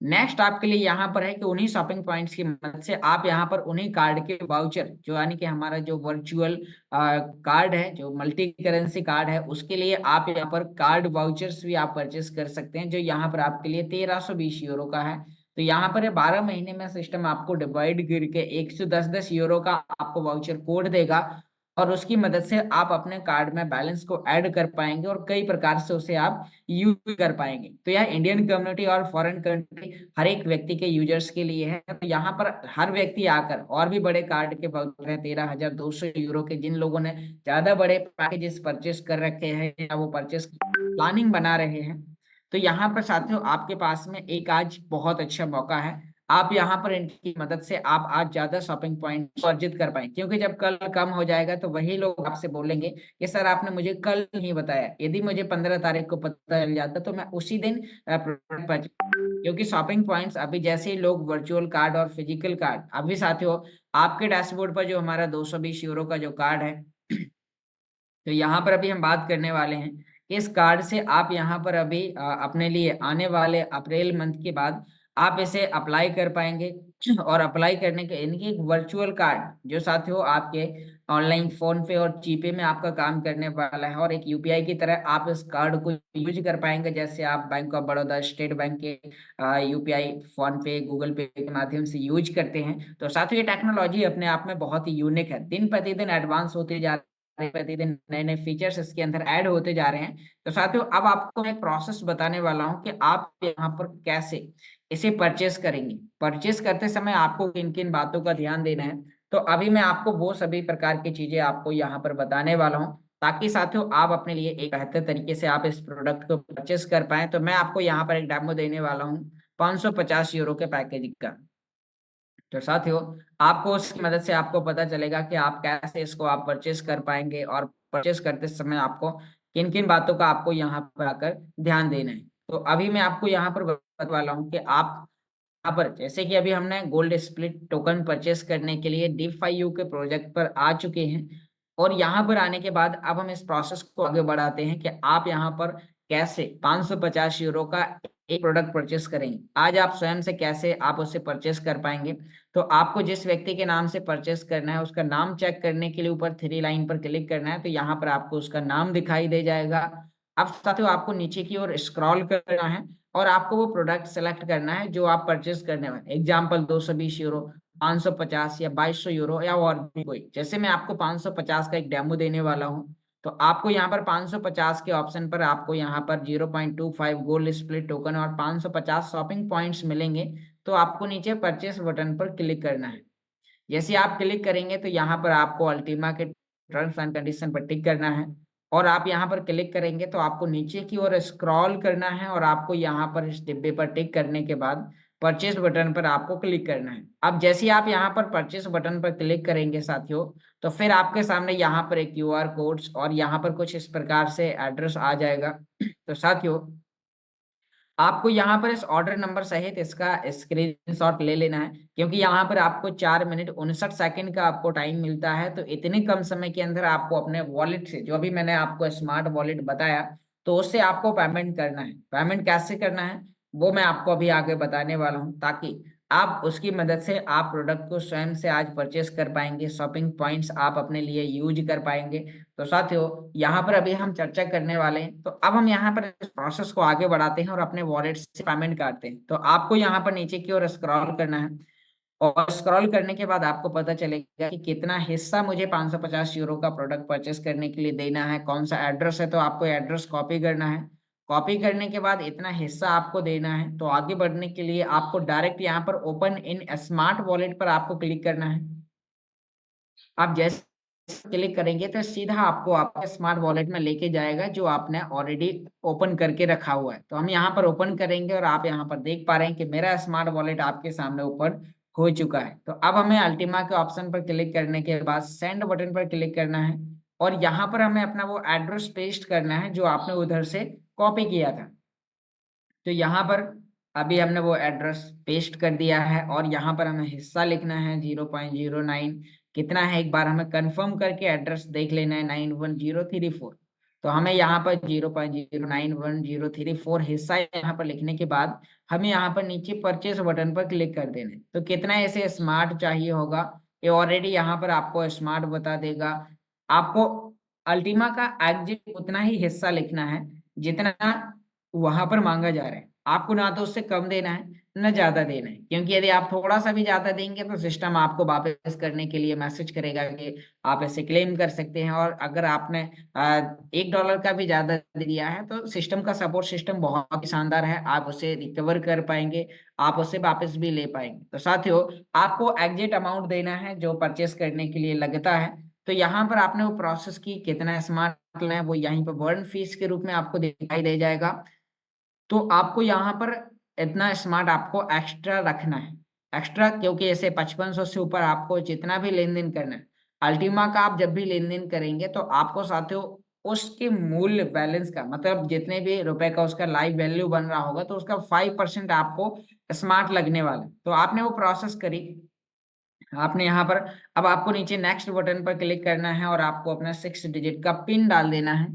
नेक्स्ट आपके लिए यहाँ पर है कि उन्हीं शॉपिंग पॉइंट्स की मदद से आप यहाँ पर उन्हीं कार्ड के वाउचर, जो यानी कि हमारा जो वर्चुअल कार्ड है, जो मल्टी करेंसी कार्ड है, उसके लिए आप यहाँ पर कार्ड वाउचर्स भी आप परचेस कर सकते हैं, जो यहाँ पर आपके लिए 1320 यूरो का है। तो यहाँ पर 12 महीने में सिस्टम आपको डिवाइड करके 110-10 यूरो का आपको वाउचर कोड देगा, और उसकी मदद से आप अपने कार्ड में बैलेंस को ऐड कर पाएंगे, और कई प्रकार से उसे आप यूज कर पाएंगे। तो यह इंडियन कम्युनिटी और फॉरेन कंट्री हर एक व्यक्ति के यूजर्स के लिए है। तो यहाँ पर हर व्यक्ति आकर, और भी बड़े कार्ड के वाउचर हैं 13,200 यूरो के, जिन लोगों ने ज्यादा बड़े पैकेजेस परचेस कर रखे हैं, या वो परचेस प्लानिंग बना रहे हैं, तो यहाँ पर साथियों आपके पास में एक आज बहुत अच्छा मौका है। आप यहाँ पर इनकी मदद से आप आज ज्यादा शॉपिंग पॉइंट अर्जित कर पाएंगे, क्योंकि जब कल कम हो जाएगा, तो वही लोग आपसे बोलेंगे कि सर आपने मुझे कल नहीं बताया। यदि मुझे 15 तारीख को पता चल जाता, तो मैं उसी दिन प्रोडक्ट परचेज, क्योंकि शॉपिंग पॉइंट्स अभी जैसे ही लोग वर्चुअल कार्ड और फिजिकल कार्ड, अभी साथियों आपके डैशबोर्ड पर जो हमारा 220 यूरो का जो कार्ड है, तो यहाँ पर अभी हम बात करने वाले हैं कि इस कार्ड से आप यहाँ पर अभी अपने लिए आने वाले अप्रैल मंथ के बाद आप इसे अप्लाई कर पाएंगे। और अप्लाई करने के, इनकी एक वर्चुअल कार्ड जो साथियों आपके ऑनलाइन फोन पे और जीपे में आपका काम करने वाला है, और एक यूपीआई की तरह आप इस कार्ड को यूज कर पाएंगे, जैसे आप bank of Baroda, state bank के यूपीआई, फोन पे, गूगल पे के माध्यम से यूज करते हैं। तो साथियों ये टेक्नोलॉजी अपने आप में बहुत ही यूनिक है, दिन प्रतिदिन एडवांस होती जा प्रतिदिन नए नए फीचर्स इसके अंदर ऐड होते जा रहे हैं। तो साथियों अब आपको मैं एक प्रोसेस बताने वाला हूँ कि आप यहाँ पर कैसे इसे परचेस करेंगे। परचेस करते समय आपको किन किन बातों का ध्यान देना है, तो अभी मैं आपको वो सभी प्रकार की चीजें आपको यहाँ पर बताने वाला हूँ, ताकि साथियों आप अपने लिए एक बेहतर तरीके से आप इस प्रोडक्ट को परचेस कर पाए। तो मैं आपको यहाँ पर एक डेमो देने वाला हूँ 550 यूरो के पैकेज का। तो साथियों आपको उसकी मदद से आपको पता चलेगा कि आप कैसे इसको आप परचेस कर पाएंगे, और परचेस करते समय आपको किन किन बातों का आपको यहाँ पर आकर ध्यान देना है। तो अभी मैं आपको यहाँ पर बताने वाला हूँ कि आप यहाँ पर, जैसे कि अभी हमने गोल्ड स्प्लिट टोकन परचेस करने के लिए DeFi के प्रोजेक्ट पर आ चुके हैं, और यहाँ पर आने के बाद अब हम इस प्रोसेस को आगे बढ़ाते हैं कि आप यहाँ पर कैसे 550 यूरो का एक प्रोडक्ट परचेस करेंगे। आज आप स्वयं से कैसे आप उसे परचेस कर पाएंगे। तो आपको जिस व्यक्ति के नाम से परचेस करना है उसका नाम चेक करने के लिए ऊपर 3 लाइन पर क्लिक करना है, तो यहाँ पर आपको उसका नाम दिखाई दे जाएगा। अब साथियों आपको नीचे की ओर स्क्रॉल करना है और आपको वो प्रोडक्ट सेलेक्ट करना है जो आप परचेस करने वाले। एग्जाम्पल 220 यूरो, 550 या 2200 यूरो, या और भी कोई। जैसे मैं आपको 550 का एक डेमो देने वाला हूँ, तो आपको यहाँ पर 550 के ऑप्शन पर आपको यहाँ पर 0.25 गोल्ड स्प्लिट टोकन और 550 शॉपिंग पॉइंट्स मिलेंगे। तो आपको नीचे परचेस बटन पर क्लिक करना है। जैसे आप क्लिक करेंगे तो यहाँ पर आपको अल्टीमा के टर्म्स एंड कंडीशन पर टिक करना है, और आप यहाँ पर क्लिक करेंगे तो आपको नीचे की ओर स्क्रॉल करना है, और आपको यहाँ पर इस डिब्बे पर टिक करने के बाद परचेस बटन पर आपको क्लिक करना है। अब जैसे आप यहाँ पर परचेस बटन पर क्लिक करेंगे साथियों, तो फिर आपके सामने यहाँ पर एक QR कोड्स और यहाँ पर कुछ इस प्रकार से एड्रेस आ जाएगा। तो साथियों आपको यहाँ पर इस ऑर्डर नंबर सहित इसका स्क्रीनशॉट ले लेना है, क्योंकि यहाँ पर आपको 4 मिनट 59 सेकंड का आपको टाइम मिलता है। तो इतने कम समय के अंदर आपको अपने वॉलेट से, जो अभी मैंने आपको स्मार्ट वॉलेट बताया, तो उससे आपको पेमेंट करना है। पेमेंट कैसे करना है वो मैं आपको अभी आगे बताने वाला हूँ, ताकि आप उसकी मदद से आप प्रोडक्ट को स्वयं से आज परचेस कर पाएंगे, शॉपिंग पॉइंट्स आप अपने लिए यूज कर पाएंगे। तो साथियों यहाँ पर अभी हम चर्चा करने वाले हैं, तो अब हम यहाँ पर इस प्रोसेस को आगे बढ़ाते हैं और अपने वॉलेट से पेमेंट करते हैं। तो आपको यहाँ पर नीचे की ओर स्क्रॉल करना है, और स्क्रॉल करने के बाद आपको पता चलेगा कि कितना हिस्सा मुझे 550 यूरो का प्रोडक्ट परचेस करने के लिए देना है, कौन सा एड्रेस है। तो आपको एड्रेस कॉपी करना है। कॉपी करने के बाद इतना हिस्सा आपको देना है। तो आगे बढ़ने के लिए आपको डायरेक्ट यहाँ पर ओपन इन स्मार्ट वॉलेट पर आपको क्लिक करना है। आप जैसे क्लिक करेंगे तो सीधा आपको आपके स्मार्ट वॉलेट में लेके जाएगा, जो आपने ऑलरेडी ओपन करके रखा हुआ है। तो हम यहाँ पर ओपन करेंगे, और आप यहाँ पर देख पा रहे हैं कि मेरा स्मार्ट वॉलेट आपके सामने ओपन हो चुका है। तो अब हमें अल्टीमा के ऑप्शन पर क्लिक करने के बाद सेंड बटन पर क्लिक करना है, और यहाँ पर हमें अपना वो एड्रेस पेस्ट करना है जो आपने उधर से कॉपी किया था। तो यहाँ पर अभी हमने वो एड्रेस पेस्ट कर दिया है, और यहाँ पर हमें हिस्सा लिखना है 0.09 कितना है, एक बार हमें कंफर्म करके एड्रेस देख लेना है 91034। तो हमें यहाँ पर 0.091034 हिस्सा यहाँ पर लिखने के बाद हमें यहाँ पर नीचे परचेस बटन पर क्लिक कर देना है। तो कितना ऐसे स्मार्ट चाहिए होगा ये ऑलरेडी यहाँ पर आपको स्मार्ट बता देगा। आपको अल्टीमा का एग्जिट उतना ही हिस्सा लिखना है जितना वहां पर मांगा जा रहा है। आपको ना तो उससे कम देना है ना ज्यादा देना है, क्योंकि यदि आप थोड़ा सा भी ज्यादा देंगे तो सिस्टम आपको वापस करने के लिए मैसेज करेगा कि आप ऐसे क्लेम कर सकते हैं। और अगर आपने $1 का भी ज्यादा दे दिया है तो सिस्टम का सपोर्ट सिस्टम बहुत ही शानदार है, आप उसे रिकवर कर पाएंगे, आप उसे वापस भी ले पाएंगे। तो साथियों आपको एग्जिट अमाउंट देना है जो परचेस करने के लिए लगता है। तो यहाँ पर आपने वो प्रोसेस की कितना स्मार्ट है वो यहीं पर बर्न फीस के रूप में आपको दिखाई दे जाएगा। तो आपको यहाँ पर इतना स्मार्ट आपको एक्स्ट्रा रखना है। एक्स्ट्रा क्योंकि ऐसे 5500 से ऊपर आपको जितना भी लेन देन करना है, अल्टीमा का आप जब भी लेन देन करेंगे तो आपको साथियों उसके मूल्य बैलेंस का, मतलब जितने भी रुपए का उसका लाइव वैल्यू बन रहा होगा, तो उसका 5% आपको स्मार्ट लगने वाला है। तो आपने वो प्रोसेस करी, आपने यहाँ पर, अब आपको नीचे नेक्स्ट बटन पर क्लिक करना है, और आपको अपना 6 डिजिट का पिन डाल देना है।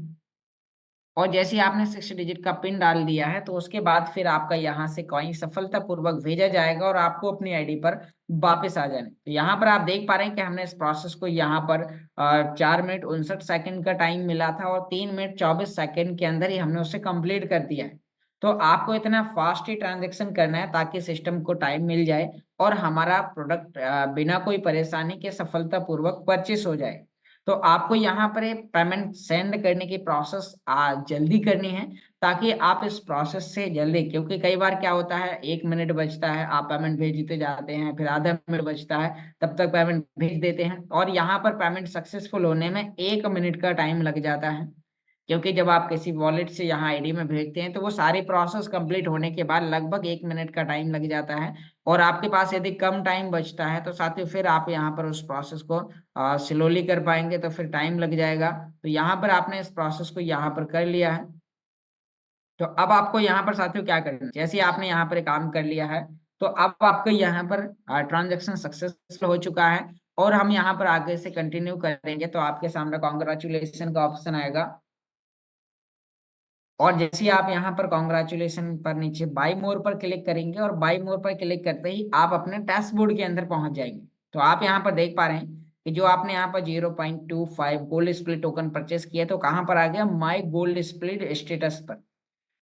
और जैसे ही आपने 6 डिजिट का पिन डाल दिया है तो उसके बाद फिर आपका यहाँ से कॉइन सफलतापूर्वक भेजा जाएगा, और आपको अपनी आईडी पर वापस आ जाने। तो यहाँ पर आप देख पा रहे हैं कि हमने इस प्रोसेस को यहाँ पर 4 मिनट 59 सेकंड का टाइम मिला था, और 3 मिनट 24 सेकंड के अंदर ही हमने उसे कंप्लीट कर दिया है। तो आपको इतना फास्ट ही ट्रांजेक्शन करना है ताकि सिस्टम को टाइम मिल जाए और हमारा प्रोडक्ट बिना कोई परेशानी के सफलतापूर्वक परचेस हो जाए। तो आपको यहाँ पर एक पेमेंट सेंड करने की प्रोसेस जल्दी करनी है, ताकि आप इस प्रोसेस से जल्दी, क्योंकि कई बार क्या होता है 1 मिनट बचता है, आप पेमेंट भेजते जाते हैं, फिर आधा मिनट बचता है, तब तक पेमेंट भेज देते हैं, और यहाँ पर पेमेंट सक्सेसफुल होने में 1 मिनट का टाइम लग जाता है। क्योंकि जब आप किसी वॉलेट से यहाँ आईडी में भेजते हैं तो वो सारी प्रोसेस कंप्लीट होने के बाद लगभग 1 मिनट का टाइम लग जाता है, और आपके पास यदि कम टाइम बचता है तो साथ ही फिर आप यहाँ पर उस प्रोसेस को स्लोली कर पाएंगे, तो फिर टाइम लग जाएगा। तो यहाँ पर आपने इस प्रोसेस को यहाँ पर कर लिया है। तो अब आपको यहाँ पर साथियों क्या करना है, जैसे आपने यहाँ पर काम कर लिया है, तो अब आपको यहाँ पर ट्रांजेक्शन सक्सेसफुल हो चुका है, और हम यहाँ पर आगे से कंटिन्यू करेंगे तो आपके सामने कॉन्ग्रेचुलेशन का ऑप्शन आएगा। और जैसे ही आप यहाँ पर कॉन्ग्रेचुलेशन पर नीचे बाई मोर पर क्लिक करेंगे, और बाई मोर पर क्लिक करते ही आप अपने डैशबोर्ड के अंदर पहुंच जाएंगे। तो आप यहाँ पर देख पा रहे हैं कि जो आपने यहाँ पर 0.25 गोल्ड स्प्लिट टोकन परचेस किया, तो कहाँ पर आ गया, माई गोल्ड स्प्लिट स्टेटस पर।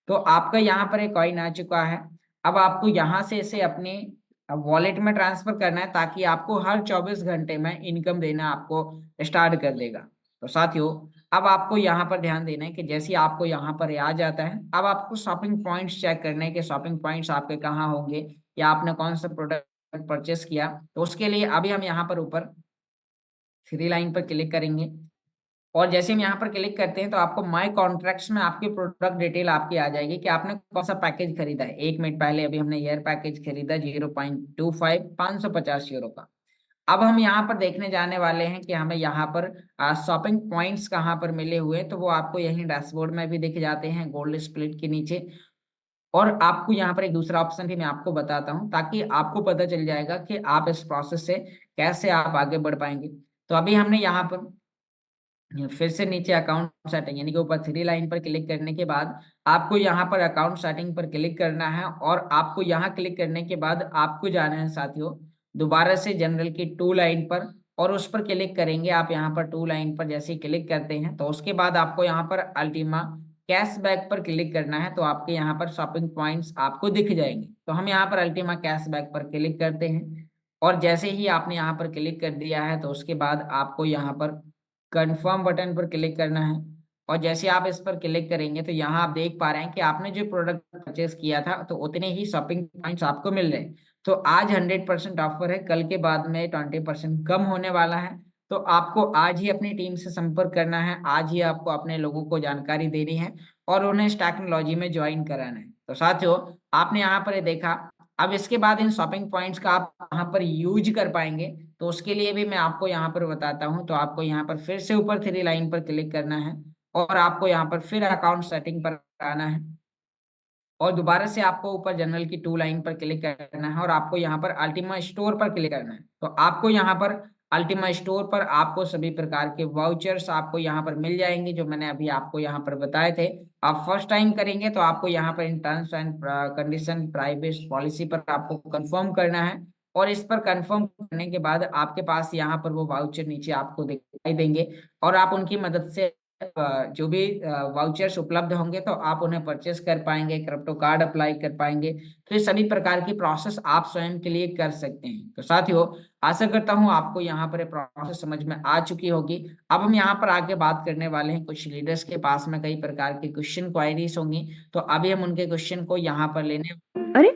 तो आपका यहाँ पर एक कॉइन आ चुका है। अब आपको यहाँ से इसे अपने वॉलेट में ट्रांसफर करना है, ताकि आपको हर 24 घंटे में इनकम देना आपको स्टार्ट कर देगा। तो साथियों, अब आपको यहाँ पर ध्यान देना है कि जैसे ही आपको यहाँ पर आ जाता है, अब आपको शॉपिंग पॉइंट्स चेक करने हैं कि शॉपिंग पॉइंट्स आपके कहाँ होंगे, या आपने कौन सा प्रोडक्ट परचेस किया। तो उसके लिए अभी हम यहाँ पर ऊपर थ्री लाइन पर क्लिक करेंगे, और जैसे हम यहाँ पर क्लिक करते हैं तो आपको माय कॉन्ट्रैक्ट्स में आपकी प्रोडक्ट डिटेल आपकी आ जाएगी कि आपने कौन सा पैकेज खरीदा है। 1 मिनट पहले अभी हमने ईयर पैकेज खरीदा 0.25 550 यूरो का। अब हम यहाँ पर देखने जाने वाले हैं कि हमें यहाँ पर शॉपिंग पॉइंट्स कहाँ पर मिले हुए हैं, तो वो आपको यहीं डैशबोर्ड में भी दिख जाते हैं गोल्ड स्प्लिट के नीचे। और आपको यहाँ पर एक दूसरा ऑप्शन भी मैं आपको बताता हूँ, ताकि आपको पता चल जाएगा कि आप इस प्रोसेस से कैसे आप आगे बढ़ पाएंगे। तो अभी हमने यहाँ पर फिर से नीचे अकाउंट सेटिंग यानी कि ऊपर थ्री लाइन पर क्लिक करने के बाद आपको यहाँ पर अकाउंट सेटिंग पर क्लिक करना है, और आपको यहाँ क्लिक करने के बाद आपको जाना है साथियों दोबारा से जनरल की टू लाइन पर, और उस पर क्लिक करेंगे। आप यहाँ पर टू लाइन पर जैसे ही क्लिक करते हैं तो उसके बाद आपको यहाँ पर अल्टीमा कैशबैक पर क्लिक करना है, तो आपके यहाँ पर शॉपिंग पॉइंट्स आपको दिख जाएंगे। तो हम यहाँ पर अल्टीमा कैशबैक पर क्लिक करते हैं, और जैसे ही आपने यहाँ पर क्लिक कर दिया है तो उसके बाद आपको यहाँ पर कंफर्म बटन पर क्लिक करना है। और जैसे आप इस पर क्लिक करेंगे तो यहाँ आप देख पा रहे हैं कि आपने जो प्रोडक्ट परचेस किया था तो उतने ही शॉपिंग पॉइंट्स आपको मिल रहे हैं। तो आज 100% ऑफर है, कल के बाद में 20% कम होने वाला है। तो आपको आज ही अपनी टीम से संपर्क करना है, आज ही आपको अपने लोगों को जानकारी देनी है, और उन्हें इस टेक्नोलॉजी में ज्वाइन कराना है। तो साथियों, आपने यहाँ पर ये देखा। अब इसके बाद इन शॉपिंग पॉइंट्स का आप यहाँ पर यूज कर पाएंगे, तो उसके लिए भी मैं आपको यहाँ पर बताता हूँ। तो आपको यहाँ पर फिर से ऊपर थ्री लाइन पर क्लिक करना है, और आपको यहाँ पर फिर अकाउंट सेटिंग पर आना है, और दोबारा से आपको ऊपर जनरल की टू लाइन पर क्लिक करना है, और आपको यहाँ पर अल्टीमा स्टोर पर क्लिक करना है। तो आपको यहाँ पर अल्टीमा स्टोर पर आपको सभी प्रकार के वाउचर्स आपको यहाँ पर मिल जाएंगे, जो मैंने अभी आपको यहाँ पर बताए थे। आप फर्स्ट टाइम करेंगे तो आपको यहाँ पर in terms and condition privacy policy पर आपको कंफर्म करना है, और इस पर कंफर्म करने के बाद आपके पास यहाँ पर वो वाउचर नीचे आपको दिखाई देंगे, और आप उनकी मदद से जो भी वाउचर्स उपलब्ध होंगे तो आप उन्हें परचेस कर पाएंगे, क्रिप्टो कार्ड अप्लाई कर पाएंगे। तो ये सभी प्रकार की प्रोसेस आप स्वयं के लिए कर सकते हैं। तो साथियों, आशा करता हूं आपको यहाँ पर प्रोसेस समझ में आ चुकी होगी। अब हम यहाँ पर आगे बात करने वाले हैं, कुछ लीडर्स के पास में कई प्रकार की क्वेश्चन क्वायरीज होंगी, तो अभी हम उनके क्वेश्चन को यहाँ पर लेने। अरे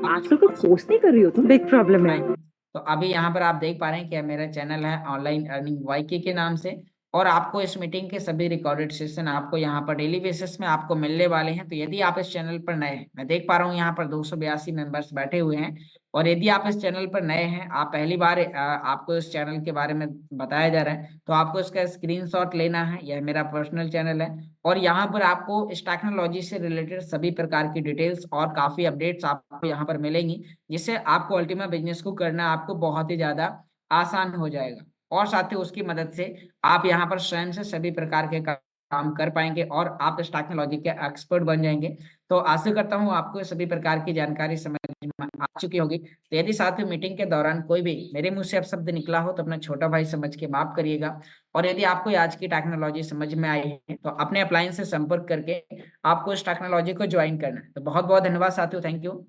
आजकल कुछ पोस्ट नहीं कर रही हो तुम? बिग प्रॉब्लम है। तो अभी यहाँ पर आप देख पा रहे हैं कि मेरा चैनल है ऑनलाइन अर्निंग वाईके के नाम से, और आपको इस मीटिंग के सभी रिकॉर्डेड सेशन आपको यहाँ पर डेली बेसिस में आपको मिलने वाले हैं। तो यदि आप इस चैनल पर नए हैं, मैं देख पा रहा हूँ यहाँ पर 282 मेंबर्स बैठे हुए हैं, और यदि आप इस चैनल पर नए हैं, आप पहली बार आपको इस चैनल के बारे में बताया जा रहा है, तो आपको इसका स्क्रीनशॉट लेना है। यह मेरा पर्सनल चैनल है, और यहाँ पर आपको इस टेक्नोलॉजी से रिलेटेड सभी प्रकार की डिटेल्स और काफी अपडेट्स आपको यहाँ पर मिलेंगी, जिससे आपको अल्टीमा बिजनेस को करना आपको बहुत ही ज्यादा आसान हो जाएगा। और साथ ही उसकी मदद से आप यहाँ पर स्वयं से सभी प्रकार के काम कर पाएंगे, और आप इस टेक्नोलॉजी के एक्सपर्ट बन जाएंगे। तो आशा करता हूँ आपको सभी प्रकार की जानकारी समझ में आ चुकी होगी। तो यदि साथियों मीटिंग के दौरान कोई भी मेरे मुंह से अपशब्द निकला हो तो अपना छोटा भाई समझ के माफ करिएगा। और यदि आपको आज की टेक्नोलॉजी समझ में आई है तो अपने अप्लायंस से संपर्क करके आपको इस टेक्नोलॉजी को ज्वाइन करना है। तो बहुत बहुत धन्यवाद साथियों, थैंक यू।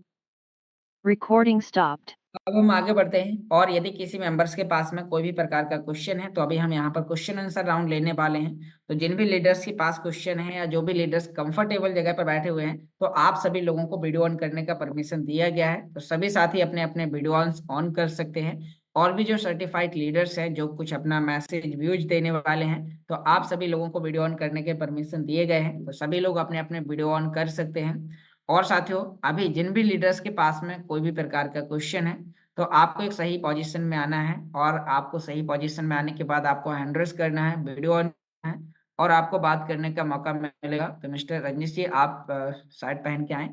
Recording stopped. अब हम आगे बढ़ते हैं, और यदि किसी मेंबर्स के पास में कोई भी प्रकार का क्वेश्चन है तो अभी हम यहाँ पर क्वेश्चन आंसर राउंड लेने वाले हैं। तो जिन भी लीडर्स के पास क्वेश्चन है या जो भी लीडर्स कंफर्टेबल जगह पर बैठे हुए हैं, तो आप सभी लोगों को वीडियो ऑन करने का परमिशन दिया गया है। तो सभी साथी अपने अपने वीडियो ऑन कर सकते हैं। और भी जो सर्टिफाइड लीडर्स हैं जो कुछ अपना मैसेज व्यूज देने वाले हैं, तो आप सभी लोगों को वीडियो ऑन करने के परमिशन दिए गए हैं। तो सभी लोग अपने अपने वीडियो ऑन कर सकते हैं। और साथियों, अभी जिन भी लीडर्स के पास में कोई भी प्रकार का क्वेश्चन है, तो आपको एक सही पोजीशन में आना है, और आपको सही पोजीशन में आने के बाद आपको हैंड रेस करना है, वीडियो ऑन है, और आपको बात करने का मौका मिलेगा। तो मिस्टर रजनीश जी, आप शर्ट पहन के आए,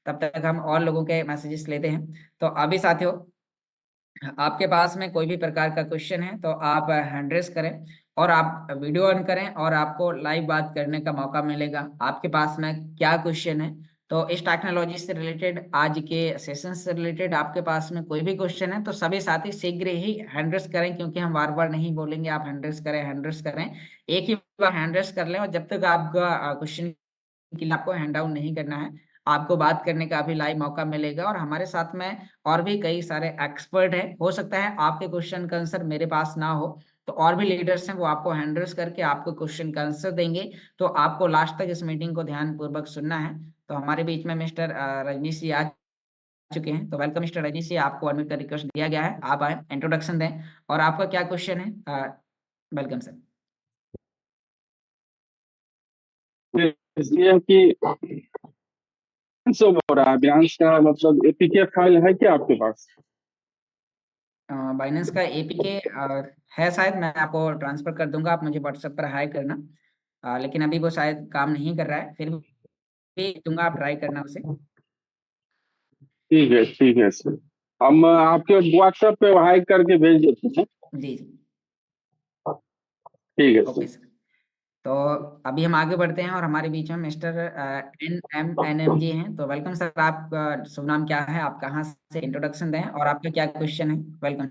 तब तक हम और लोगों के मैसेजेस लेते हैं। तो अभी साथियों, आपके पास में कोई भी प्रकार का क्वेश्चन है तो आप हैंड रेस करें, और आप वीडियो ऑन करें, और आपको लाइव बात करने का मौका मिलेगा। आपके पास में क्या क्वेश्चन है, तो इस टेक्नोलॉजी से रिलेटेड, आज के सेशन से रिलेटेड आपके पास में कोई भी क्वेश्चन है, तो सभी साथी शीघ्र ही हैंड रेस करें, क्योंकि हम बार बार नहीं बोलेंगे आप हैंड रेस करें, हैंड रेस करें। एक ही बार हैंड रेस कर लें, और जब तक आपका क्वेश्चन के लिए आपको हैंड डाउन नहीं करना है, आपको बात करने का भी लाइव मौका मिलेगा। और हमारे साथ में और भी कई सारे एक्सपर्ट हैं। हो सकता है आपके क्वेश्चन का आंसर मेरे पास ना हो, तो और भी लीडर्स हैं, वो आपको हैंडल्स करके आपको क्वेश्चन का आंसर देंगे। तो आपको लास्ट तक इस मीटिंग को ध्यानपूर्वक सुनना है। तो हमारे बीच में मिस्टर रजनीश जी आ चुके हैं। तो वेलकम मिस्टर रजनीश जी, आपको अनम्यूट का रिक्वेस्ट दिया गया है, आप आए, इंट्रोडक्शन दें, और आपका क्या क्वेश्चन है। Welcome sir. इसलिए कि सब हो रहा है ब्यांस का, मतलब एपीके फाइल है क्या आपके पास? बाइनेंस का एपीके है शायद, मैं आपको ट्रांसफर कर दूंगा, आप मुझे व्हाट्सएप पर हाई करना। लेकिन अभी वो शायद काम नहीं कर रहा है, फिर भी दूंगा, आप ट्राई करना उसे। ठीक है सर, हम आपके व्हाट्सएप पे हाई करके भेज देते हैं। जी जी, ठीक है ओके सर। सर। तो अभी हम आगे बढ़ते हैं, और हमारे बीच में मिस्टर NM जी हैं। तो वेलकम सर, आपका शुभ नाम क्या है, आप कहाँ से, इंट्रोडक्शन दें, और आपका क्या क्वेश्चन है। वेलकम।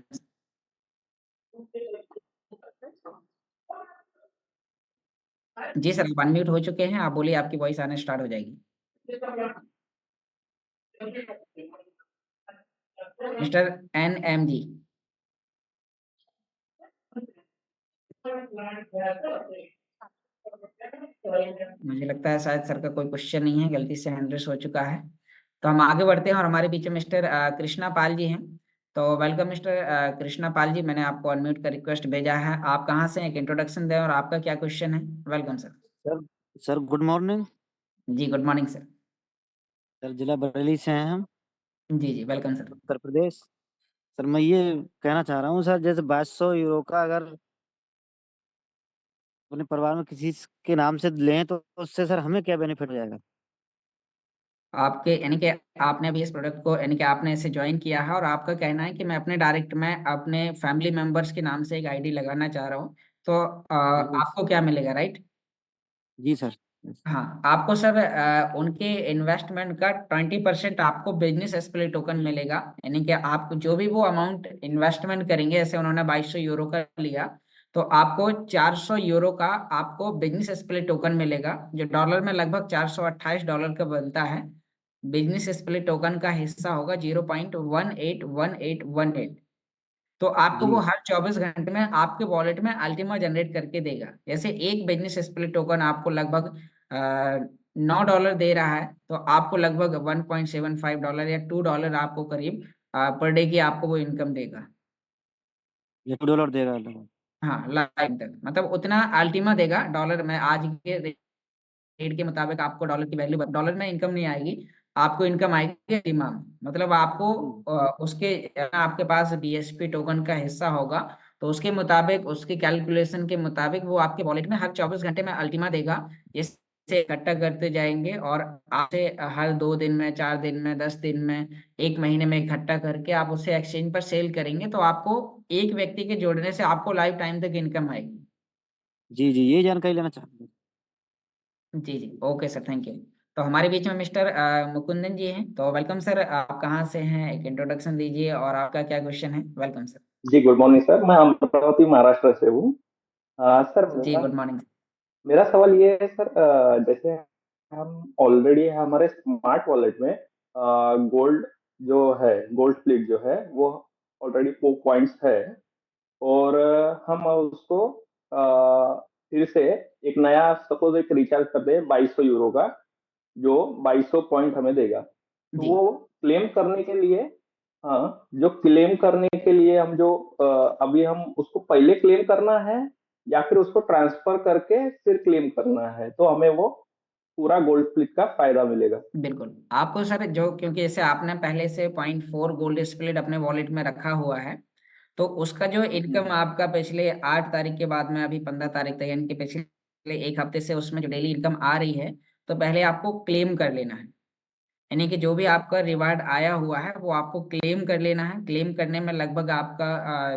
जी सर, आप अनम्यूट हो चुके हैं, आप बोलिए, आपकी वॉइस आने स्टार्ट हो जाएगी। मिस्टर NM जी। मुझे लगता है शायद सर का कोई क्वेश्चन नहीं है, गलती से हैंड रेस हो चुका है। तो हम आगे बढ़ते हैं, और हमारे बीच में मिस्टर कृष्णा पाल जी हैं। तो वेलकम मिस्टर कृष्णा पाल जी, मैंने आपको अनम्यूट का रिक्वेस्ट भेजा है, आप कहाँ से, एक इंट्रोडक्शन दें, और आपका क्या क्वेश्चन है। Welcome sir. Sir sir good morning. जी गुड मॉर्निंग सर। सर जिला बरेली से हैं हम, जी जी, welcome sir. Uttar Pradesh. Sir मैं ये कहना चाह रहा हूँ सर, जैसे 2200 यूरो का अगर अपने परिवार में किसी के नाम से लें तो उससे सर हमें क्या बेनिफिट हो जाएगा? आपके यानी कि आपने अभी इस प्रोडक्ट को, यानी कि आपने इसे ज्वाइन किया है, और आपका कहना है कि मैं अपने फैमिली मेंबर्स के नाम से एक आईडी लगाना चाह रहा हूँ, तो बिल्कुल। आपको क्या मिलेगा, राइट। जी सर। हाँ, आपको सर उनके इन्वेस्टमेंट का 20% आपको बिजनेस स्प्लिट टोकन मिलेगा। यानी कि आप जो भी वो अमाउंट इन्वेस्टमेंट करेंगे, जैसे उन्होंने 2200 यूरो का लिया, तो आपको 400 यूरो का आपको बिजनेस स्प्लिट टोकन मिलेगा, जो डॉलर में लगभग $428 का बनता है। बिजनेस स्प्लिट टोकन का हिस्सा होगा 0.181818। तो आपको जी वो हर 24 घंटे में आपके वॉलेट में अल्टीमा जनरेट करके देगा। जैसे एक बिजनेस स्प्लिट टोकन आपको लगभग $9 दे रहा है, तो आपको लगभग $1.75 या $2 आपको करीब पर डे की आपको वो इनकम देगा। ये $2 देगा लगभग। हाँ, लाइफ तक, मतलब उतना अल्टीमा देगा डॉलर में। आज के रेट के मुताबिक आपको डॉलर की वैल्यू, डॉलर में इनकम नहीं आएगी, आपको इनकम आएगी एटीमा में। मतलब आपको जी उसके आपके पास BSP टोकन का हिस्सा होगा, तो उसके मुताबिक, उसके कैलकुलेशन के मुताबिक वो आपके वॉलेट में हर 24 घंटे में अल्टीमा देगा। जिससे इकट्ठा करते जाएंगे, और आपसे हर 2 दिन में, 4 दिन में, 10 दिन में, 1 महीने में इकट्ठा करके आप उसे एक्सचेंज पर सेल करेंगे, तो आपको एक व्यक्ति के जोड़ने से आपको लाइफ टाइम तक इनकम आएगी। जी जी, ये जानकारी लेना चाहते हैं। जी जी, ओके सर, थैंक यू। तो हमारे बीच में मिस्टर मुकुंदन जी हैं। तो वेलकम सर, आप कहाँ से हैं, एक इंट्रोडक्शन दीजिए, और आपका क्या क्वेश्चन है। Welcome sir. जी गुड मॉर्निंग सर, मैं अमरावती महाराष्ट्र से हूँ। सर जी मेरा गुड मॉर्निंग। मेरा सवाल ये है सर, जैसे हम ऑलरेडी हमारे स्मार्ट वॉलेट में गोल्ड जो है गोल्ड फ्लीट जो है वो ऑलरेडी 4 पॉइंट्स है, और हम उसको फिर से एक नया सपोज एक रिचार्ज कर दे 2200 यूरो का, जो 2200 पॉइंट हमें देगा। तो जी वो क्लेम करने के लिए, हाँ, जो क्लेम करने के लिए हम जो अभी हम उसको पहले क्लेम करना है या फिर उसको ट्रांसफर करके फिर क्लेम करना है, तो हमें वो पूरा गोल्ड स्प्लिट का फायदा मिलेगा। बिल्कुल। आपको सर जो, क्योंकि जैसे आपने पहले से 0.4 गोल्ड स्प्लिट अपने वॉलेट में रखा हुआ है, तो उसका जो इनकम आपका पिछले 8 तारीख के बाद में अभी 15 तारीख तक, यानी कि पिछले एक हफ्ते से उसमें जो डेली इनकम आ रही है, तो पहले आपको क्लेम कर लेना है। यानी कि जो भी आपका रिवार्ड आया हुआ है वो आपको क्लेम कर लेना है। क्लेम करने में लगभग आपका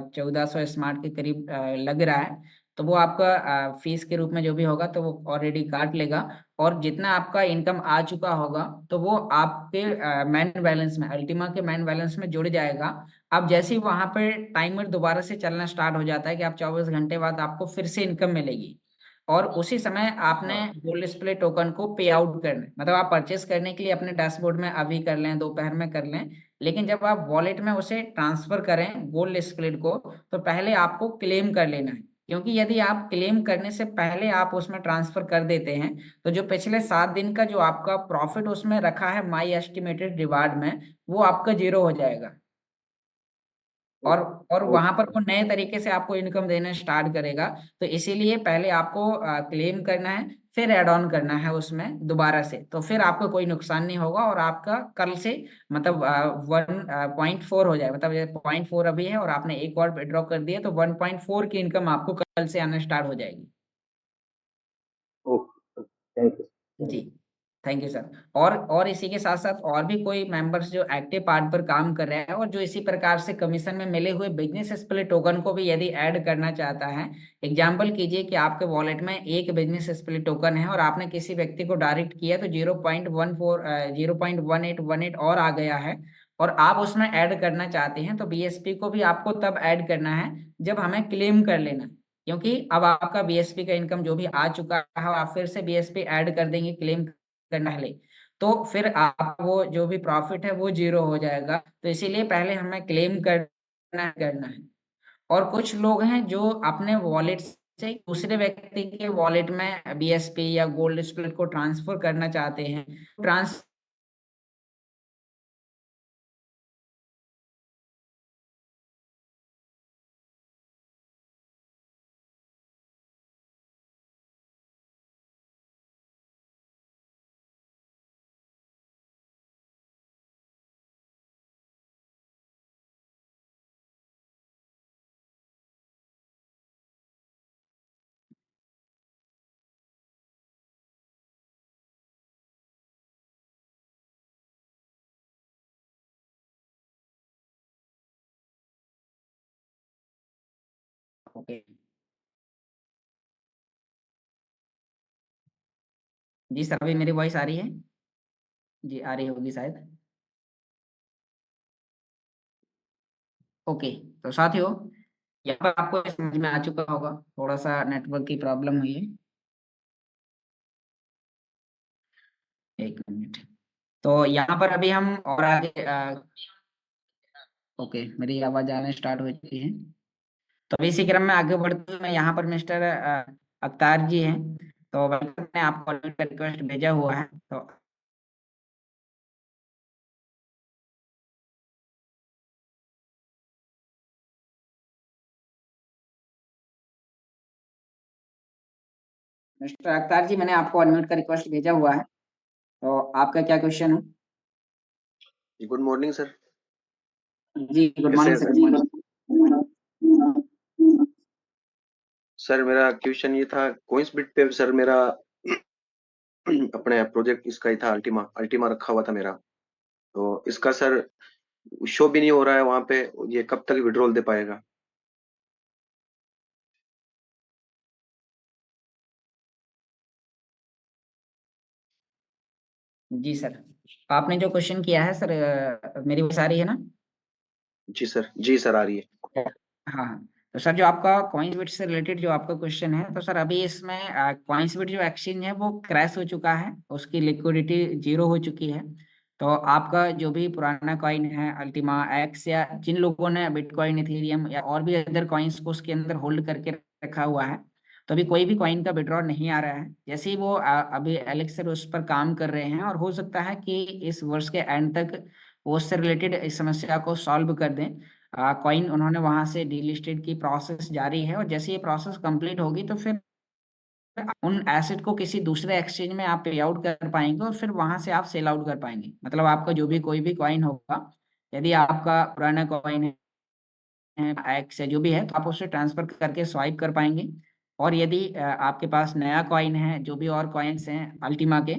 1400 स्मार्ट के करीब लग रहा है। तो वो आपका फीस के रूप में जो भी होगा तो वो ऑलरेडी काट लेगा, और जितना आपका इनकम आ चुका होगा तो वो आपके मैन बैलेंस में, अल्टीमा के मैन बैलेंस में जुड़ जाएगा। अब जैसे ही वहां पे टाइमर दोबारा से चलना स्टार्ट हो जाता है कि आप 24 घंटे बाद आपको फिर से इनकम मिलेगी, और उसी समय आपने हाँ, गोल्ड डिस्प्ले टोकन को पे आउट करना है। मतलब आप परचेस करने के लिए अपने डैशबोर्ड में अभी कर लें, दोपहर में कर लें, लेकिन जब आप वॉलेट में उसे ट्रांसफर करें गोल्ड स्प्लिट को, तो पहले आपको क्लेम कर लेना है। क्योंकि यदि आप क्लेम करने से पहले आप उसमें ट्रांसफर कर देते हैं, तो जो पिछले 7 दिन का जो आपका प्रॉफिट उसमें रखा है माई एस्टिमेटेड रिवार्ड में, वो आपका जीरो हो जाएगा। और और वहां पर ओके। वो नए तरीके से आपको इनकम देना स्टार्ट करेगा। तो इसीलिए पहले आपको क्लेम करना है, फिर ऐड ऑन करना है उसमें दोबारा से, तो फिर आपको कोई नुकसान नहीं होगा, और आपका कल से मतलब 1.4 हो जाए। मतलब 0.4 अभी है और आपने एक और विड्रॉ कर दिया, तो 1.4 की इनकम आपको कल से आना स्टार्ट हो जाएगी। Okay, thank you. जी, थैंक यू सर। और इसी के साथ साथ और भी कोई मेंबर्स जो एक्टिव पार्ट पर काम कर रहे हैं और जो इसी प्रकार से कमीशन में मिले हुए बिजनेस स्प्लिट टोकन को भी यदि ऐड करना चाहता है। एग्जांपल कीजिए कि आपके वॉलेट में एक बिजनेस स्प्लिट टोकन है और आपने किसी व्यक्ति को डायरेक्ट किया, तो 0.1818 और आ गया है, और आप उसमें ऐड करना चाहते हैं, तो बीएसपी को भी आपको तब ऐड करना है जब हमें क्लेम कर लेना है। क्योंकि अब आपका बीएसपी का इनकम जो भी आ चुका है, आप फिर से बीएसपी ऐड कर देंगे क्लेम करना है, तो फिर आप वो जो भी प्रॉफिट है वो जीरो हो जाएगा। तो इसीलिए पहले हमें क्लेम करना है। और कुछ लोग हैं जो अपने वॉलेट से दूसरे व्यक्ति के वॉलेट में बीएसपी या गोल्ड स्प्लिट को ट्रांसफर करना चाहते हैं। Trans okay. जी सर, अभी मेरी वॉइस आ रही है? जी आ रही होगी शायद। ओके। तो साथियों, यहाँ पर आपको समझ में आ चुका होगा, थोड़ा सा नेटवर्क की प्रॉब्लम हुई है। एक मिनट। तो यहाँ पर अभी हम और आगे ओके, मेरी आवाज आने स्टार्ट हो चुकी है। तो अभी इसी क्रम में आगे बढ़ते हुए मैं यहाँ पर मिस्टर अख्तार जी हैं, तो वेलकम, ने आपको रिक्वेस्ट भेजा हुआ है, तो मिस्टर अख्तार जी, मैंने आपको अनम्यूट का रिक्वेस्ट भेजा हुआ है, तो आपका क्या क्वेश्चन है? Good morning sir. जी गुड कैसे मॉर्निंग हैं sir, sir? Good morning. Sir मेरा क्वेश्चन ये था, कोइंसबिट पे सर मेरा अपने प्रोजेक्ट इसका ही था, अल्टीमा अल्टीमा रखा हुआ था मेरा। तो इसका सर शो भी नहीं हो रहा है वहां पे, ये कब तक विड्रॉल दे पाएगा? जी सर, आपने जो क्वेश्चन किया है सर, मेरी वॉइस आ रही है ना? जी सर, जी सर आ रही है। हाँ हाँ। तो सर जो आपका कॉइंसबिट से रिलेटेड जो आपका क्वेश्चन है, तो सर अभी इसमें कॉइंसबिट जो एक्सचेंज है वो क्रैश हो चुका है, उसकी लिक्विडिटी जीरो हो चुकी है। तो आपका जो भी पुराना कॉइन है अल्टीमा एक्स, या जिन लोगों ने बिटकॉइन, इथेरियम या और भी अदर कॉइन्स को उसके अंदर होल्ड करके रखा हुआ है, तो अभी कोई भी कॉइन का विड्रॉ नहीं आ रहा है। जैसे ही वो अभी एलेक्सर उस पर काम कर रहे हैं, और हो सकता है कि इस वर्ष के एंड तक वो उससे रिलेटेड इस समस्या को सॉल्व कर दें। कॉइन उन्होंने वहां से डीलिस्टेड की प्रोसेस जारी है, और जैसे ये प्रोसेस कंप्लीट होगी तो फिर उन एसेट को किसी दूसरे एक्सचेंज में आप पे आउट कर पाएंगे, और फिर वहां से आप सेल आउट कर पाएंगे। मतलब आपका जो भी कोई भी कॉइन होगा, यदि आपका पुराना कॉइन है एक्स या जो भी है, तो आप उसे ट्रांसफर करके स्वाइप कर पाएंगे। और यदि आपके पास नया कॉइन है, जो भी और कॉइन्स हैं अल्टीमा के,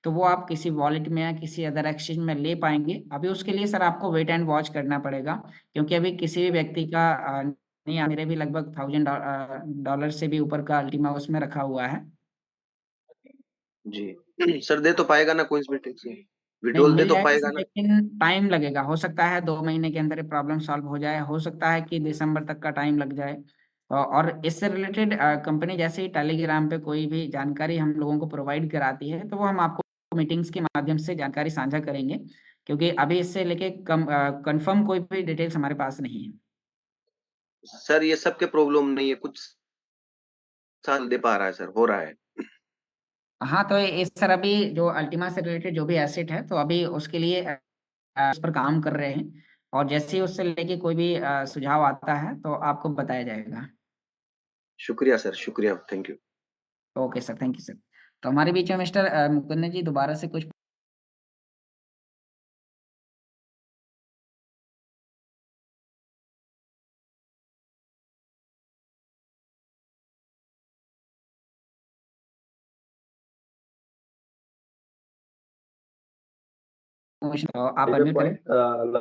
तो वो आप किसी वॉलेट में या किसी अदर एक्सचेंज में ले पाएंगे। अभी उसके लिए सर आपको वेट एंड वॉच करना पड़ेगा, क्योंकि अभी किसी भी व्यक्ति का नहीं, मेरे भी लगभग $1000 से भी ऊपर का अल्टीमा उसमें रखा हुआ है। जी सर, दे तो पाएगा ना कोई से? नहीं, विड्रॉल दे मिल तो जाएगा पाएगा सर, ना? लेकिन टाइम लगेगा। हो सकता है 2 महीने के अंदर प्रॉब्लम सॉल्व हो जाए, हो सकता है कि दिसंबर तक का टाइम लग जाए। और इससे रिलेटेड कंपनी जैसे ही टेलीग्राम पे कोई भी जानकारी हम लोगों को प्रोवाइड कराती है, तो वो हम आपको मीटिंग्स के माध्यम से जानकारी साझा करेंगे, क्योंकि अभी इससे लेके कंफर्म कोई भी डिटेल्स हमारे पास नहीं है। सर ये सब के प्रॉब्लम नहीं है, कुछ साल दे पा रहा है सर, हो रहा है। हाँ, तो इस सर अभी जो अल्टीमा से रिलेटेड जो भी एसेट है, तो अभी उसके लिए उस पर काम कर रहे हैं, और जैसे ही उससे लेके कोई भी सुझाव आता है तो आपको बताया जाएगा। शुक्रिया सर, शुक्रिया, thank you. Okay sir, thank you sir. तो हमारे बीच में मिस्टर मुकुंदन जी दोबारा से कुछ क्वेश्चन, तो आप मेजर अनम्यूट करें। पॉइंट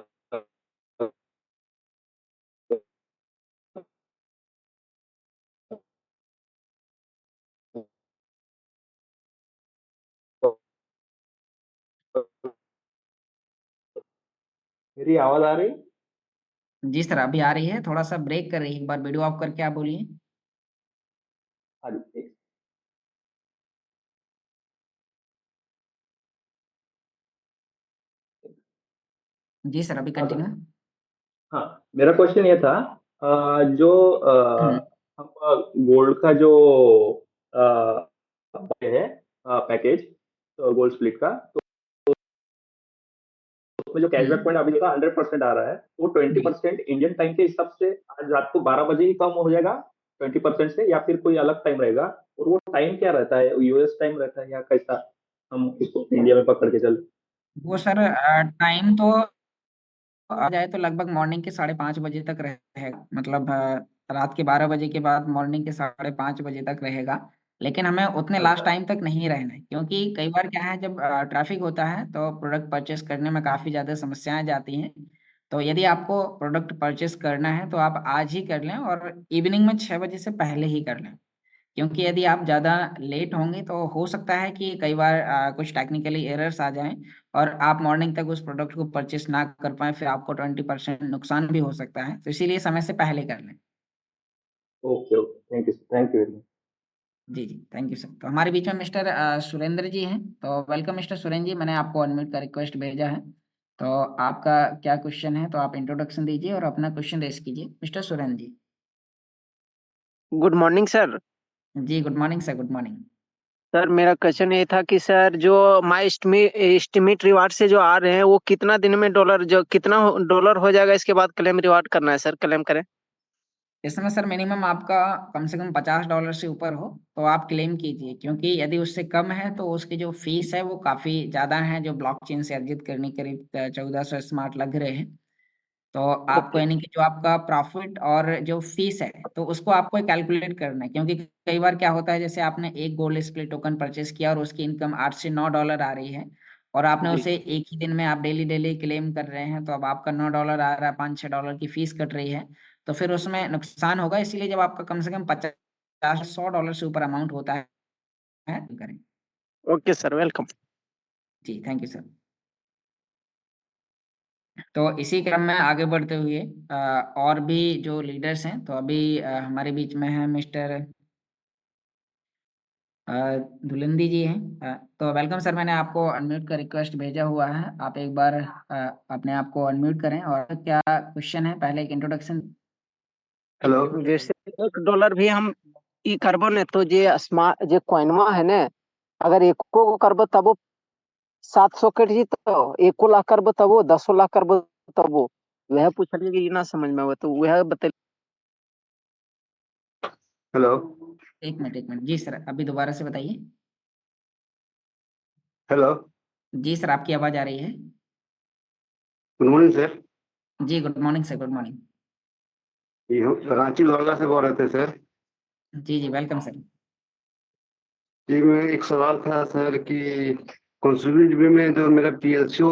मेरी आवाज आ रही? जी सर, अभी आ रही है, थोड़ा सा ब्रेक कर रही है, एक बार वीडियो ऑफ करके आप बोलिए। हाँ जी। जी सर, अभी हाँ सर। कंटिन्यू। हाँ, मेरा क्वेश्चन ये था, जो हम्म। हम गोल्ड का जो है पैकेज, तो गोल्ड स्प्लिट का, तो उसमें जो कैशबैक हम्म। पॉइंट अभी का 100% आ रहा है, तो वो ट्वेंटी जी, परसेंट इंडियन टाइम के हिसाब से आज रात को 12 बजे ही कम हो जाएगा 20% से, या फिर कोई अलग टाइम रहेगा? और वो टाइम क्या रहता है, यूएस टाइम रहता है या कैसा, हम इसको इंडिया में पकड़ के चल? वो सर टाइम तो आ जाए तो लगभग मॉर्निंग के 5:30 बजे तक रहेगा। मतलब रात के 12 बजे के बाद मॉर्निंग के 5:30 बजे तक रहेगा। लेकिन हमें उतने लास्ट अच्छा। टाइम तक नहीं रहना है, क्योंकि कई बार क्या है, जब ट्रैफिक होता है तो प्रोडक्ट परचेस करने में काफ़ी ज़्यादा समस्याएं जाती हैं। तो यदि आपको प्रोडक्ट परचेस करना है तो आप आज ही कर लें, और इवनिंग में 6 बजे से पहले ही कर लें। क्योंकि यदि आप ज़्यादा लेट होंगे तो हो सकता है कि कई बार कुछ टेक्निकली एरर्स आ जाएं, और आप मॉर्निंग तक उस प्रोडक्ट को परचेस ना कर पाएं, फिर आपको 20% नुकसान भी हो सकता है। तो इसीलिए समय से पहले कर लें। Okay okay, thank you very much. जी जी, थैंक यू सर। तो हमारे बीच में मिस्टर सुरेंद्र जी हैं, तो वेलकम मिस्टर सुरेंद्र जी, मैंने आपको अनम्यूट का रिक्वेस्ट भेजा है। तो आपका क्या क्वेश्चन है, तो आप इंट्रोडक्शन दीजिए और अपना क्वेश्चन रेस कीजिए mister Surendra ji. Good morning sir. जी, good morning sir, good morning. Sir मेरा क्वेश्चन ये था कि सर जो माई एस्टिमेट रिवार्ड से जो आ रहे हैं वो कितना दिन में डॉलर, जो कितना डॉलर हो जाएगा इसके बाद क्लेम रिवार्ड करना है सर, क्लेम करें? इस समय सर मिनिमम आपका कम से कम $50 से ऊपर हो तो आप क्लेम कीजिए, क्योंकि यदि उससे कम है तो उसकी जो फीस है वो काफ़ी ज़्यादा है, जो ब्लॉकचेन से अर्जित करने के करीब 1400 स्मार्ट लग रहे हैं। तो आपको ओके। यानी कि जो आपका प्रॉफिट और जो फीस है, तो उसको आपको कैलकुलेट करना है, क्योंकि कई बार क्या होता है, जैसे आपने एक गोल्ड स्प्लिट टोकन परचेस किया और उसकी इनकम $8 से $9 आ रही है, और आपने जी। उसे एक ही दिन में आप डेली डेली क्लेम कर रहे हैं, तो अब आपका $9 आ रहा है, $5-6 की फीस कट रही है, तो फिर उसमें नुकसान होगा। इसीलिए जब आपका कम से कम 50-100 डॉलर से ऊपर अमाउंट होता है तो करें। Okay sir, welcome. जी, थैंक यू सर। तो इसी क्रम में आगे बढ़ते हुए और भी जो लीडर्स हैं, तो अभी हमारे बीच में है मिस्टर धुलंदी जी हैं। तो वेलकम सर, मैंने आपको अनम्यूट का रिक्वेस्ट भेजा हुआ है, आप एक बार अपने आप को अनम्यूट करें। और क्या क्वेश्चन है, पहले एक इंट्रोडक्शन। हेलो, जैसे $1 भी हम ई करबो ने तो जे स्मार्ट जे कॉइनमा है ने, अगर एको को करबो तब वो 700 कट जी, तो 1 लाख करबो तब वो 10 लाख करबो तब वो वह पूछने की ना समझ में आवे तो वह बता। हेलो। एक मिनट जी सर, अभी दोबारा से बताइए। हेलो। जी सर, आपकी आवाज आ रही है। Good morning sir. जी good morning sir, good morning. ये हम रांची लोहरदगा से बोल रहे थे सर। जी जी वेलकम सर। जी, मैं एक सवाल था सर कि कंसोलिडेट में जो मेरा पीएलसीओ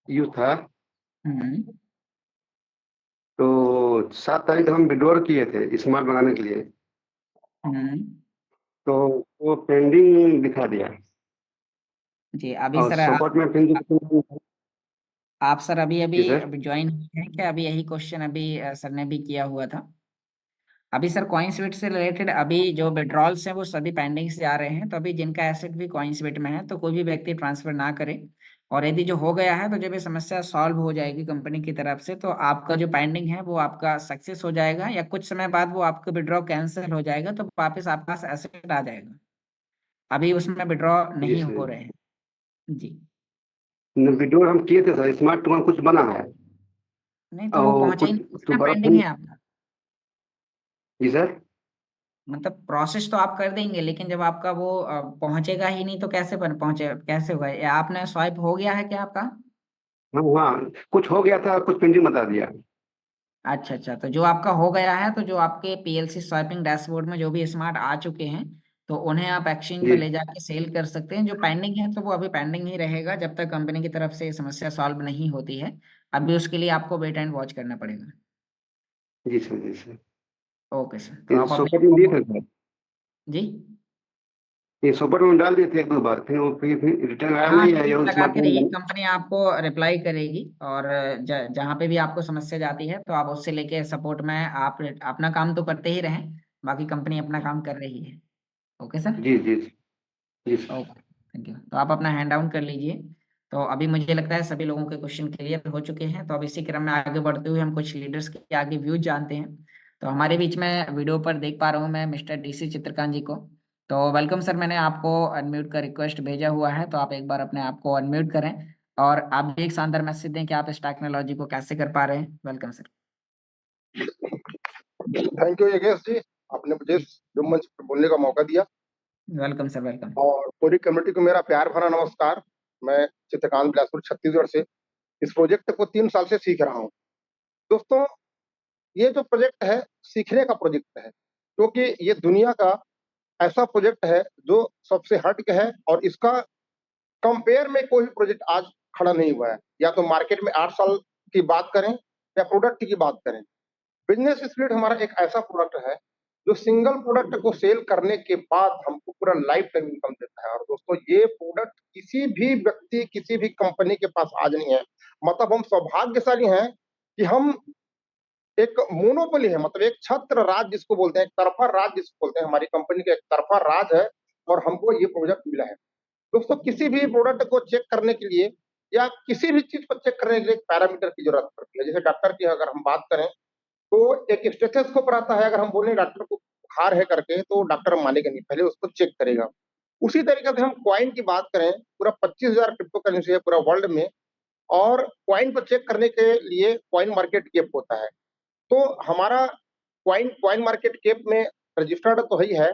यू था, हम्म। तो 7 तारीख हम विड्रॉल किए थे स्मार्ट बनाने के लिए, हम्म। तो वो पेंडिंग दिखा दिया। जी अभी और सर सपोर्ट में फिर आप सर अभी जी अभी सर। अभी ज्वाइन हुए हैं क्या? अभी यही क्वेश्चन अभी सर ने भी किया हुआ था। अभी सर कॉइन स्वीट से रिलेटेड अभी जो विड्रॉल्स हैं वो सभी पेंडिंग से आ रहे हैं, तो अभी जिनका एसेट भी कॉइन स्वीट में है तो कोई भी व्यक्ति ट्रांसफर ना करे। और यदि जो हो गया है तो जब ये समस्या सॉल्व हो जाएगी कंपनी की तरफ से, तो आपका जो पेंडिंग है वो आपका सक्सेस हो जाएगा, या कुछ समय बाद वो आपका विड्रॉ कैंसिल हो जाएगा तो वापस आपके पास एसेट आ जाएगा। अभी उसमें विड्रॉ जी नहीं हो सर, रहे हैं। जी। विड्रॉल हम किए थे सर, स्मार्ट टू कुछ बना है नहीं तो वो और पहुंचा ही कुछ नहीं, दोबारा पेंडिंग फिर। है आपका। जी सर। मतलब प्रोसेस तो आप कर देंगे, लेकिन जब आपका वो पहुंचेगा ही नहीं तो कैसे पहुंचे, कैसे होगा? या आपने स्वाइप हो गया है क्या आपका? हाँ हाँ, कुछ हो गया था, कुछ पेंडिंग बता दिया। अच्छा अच्छा, तो जो आपका हो गया है, तो जो आपके पीएलसी स्वाइपिंग डैशबोर्ड में जो भी स्मार्ट आ चुके हैं, तो उन्हें आप एक्सचेंज में जी ले जाके सेल कर सकते हैं। जो पेंडिंग है तो वो अभी पेंडिंग ही रहेगा जब तक कंपनी की तरफ से ये समस्या सॉल्व नहीं होती है। अभी उसके लिए आपको वेट एंड वॉच करना पड़ेगा। जी सर। जी सर। ओके सर, तो ये आप सपोर्ट में दिए अपने। थे सर, जी। ये सुपर में डाल दिए थे एक दो बार, फिर वो फिर रिटर्न आया हाँ, नहीं है, ये टिकट लगा स्मार्ट के रहिए, में। कंपनी आपको रिप्लाई करेगी। और जहाँ पे भी आपको समस्या जाती है तो आप उससे लेके सपोर्ट में आप अपना काम तो करते ही रहें, बाकी कंपनी अपना काम कर रही है। Okay sir. जी जी जी सर। Okay, thank you. तो आप अपना हैंड डाउन कर लीजिए। तो अभी मुझे लगता है सभी लोगों के क्वेश्चन क्लियर हो चुके हैं, तो अब इसी क्रम में आगे बढ़ते हुए हम कुछ लीडर्स के आगे व्यूज जानते हैं। तो हमारे बीच में वीडियो पर देख पा रहा हूँ मैं मिस्टर डीसी चित्रकांत जी को। तो वेलकम सर, मैंने आपको अनम्यूट का रिक्वेस्ट भेजा हुआ है, तो आप एक बार अपने आप को अनम्यूट करें और आप भी एक शानदार मैसेज दें कि आप इस टेक्नोलॉजी को कैसे कर पा रहे हैं। Welcome sir. Thank you Yogesh ji, आपने मुझे जो मंच पर बोलने का मौका दिया। Welcome sir, welcome. और पूरी कम्युनिटी को मेरा प्यार भरा नमस्कार। मैं चित्रकांत बिलासपुर छत्तीसगढ़ से इस प्रोजेक्ट को 3 साल से सीख रहा हूँ। दोस्तों, ये जो प्रोजेक्ट है सीखने का प्रोजेक्ट है, क्योंकि ये दुनिया का ऐसा प्रोजेक्ट है जो सबसे हट के है और इसका कंपेयर में कोई प्रोजेक्ट आज खड़ा नहीं हुआ है। या तो मार्केट में 8 साल की बात करें या प्रोडक्ट की बात करें, बिजनेस स्पिरिट हमारा एक ऐसा प्रोडक्ट है जो सिंगल प्रोडक्ट को सेल करने के बाद हमको पूरा लाइफ टाइम इनकम देता है। और दोस्तों, ये प्रोडक्ट किसी भी व्यक्ति किसी भी कंपनी के पास आज नहीं है। मतलब हम सौभाग्यशाली हैं कि हम एक मोनोपोली है, मतलब एक छत्र राज जिसको बोलते हैं, एक तरफा राज जिसको बोलते हैं, हमारी कंपनी का एक तरफा राज है और हमको ये प्रोजेक्ट मिला है। दोस्तों, किसी भी प्रोडक्ट को चेक करने के लिए या किसी भी चीज को चेक करने के लिए एक पैरामीटर की जरूरत पड़ती है। जैसे डॉक्टर की अगर हम बात करें तो एक स्टेथोस्कोप रहता है, अगर हम बोले डॉक्टर को बुखार है करके तो डॉक्टर मानेगा नहीं, पहले उसको चेक करेगा। उसी तरीके से हम क्वाइन की बात करें, पूरा 25,000 क्रिप्टो करेंसी है पूरा वर्ल्ड में, और क्वाइन को चेक करने के लिए क्वाइन मार्केट कैप होता है। तो हमारा क्वाइन क्वाइन मार्केट कैप में रजिस्टर्ड तो ही है,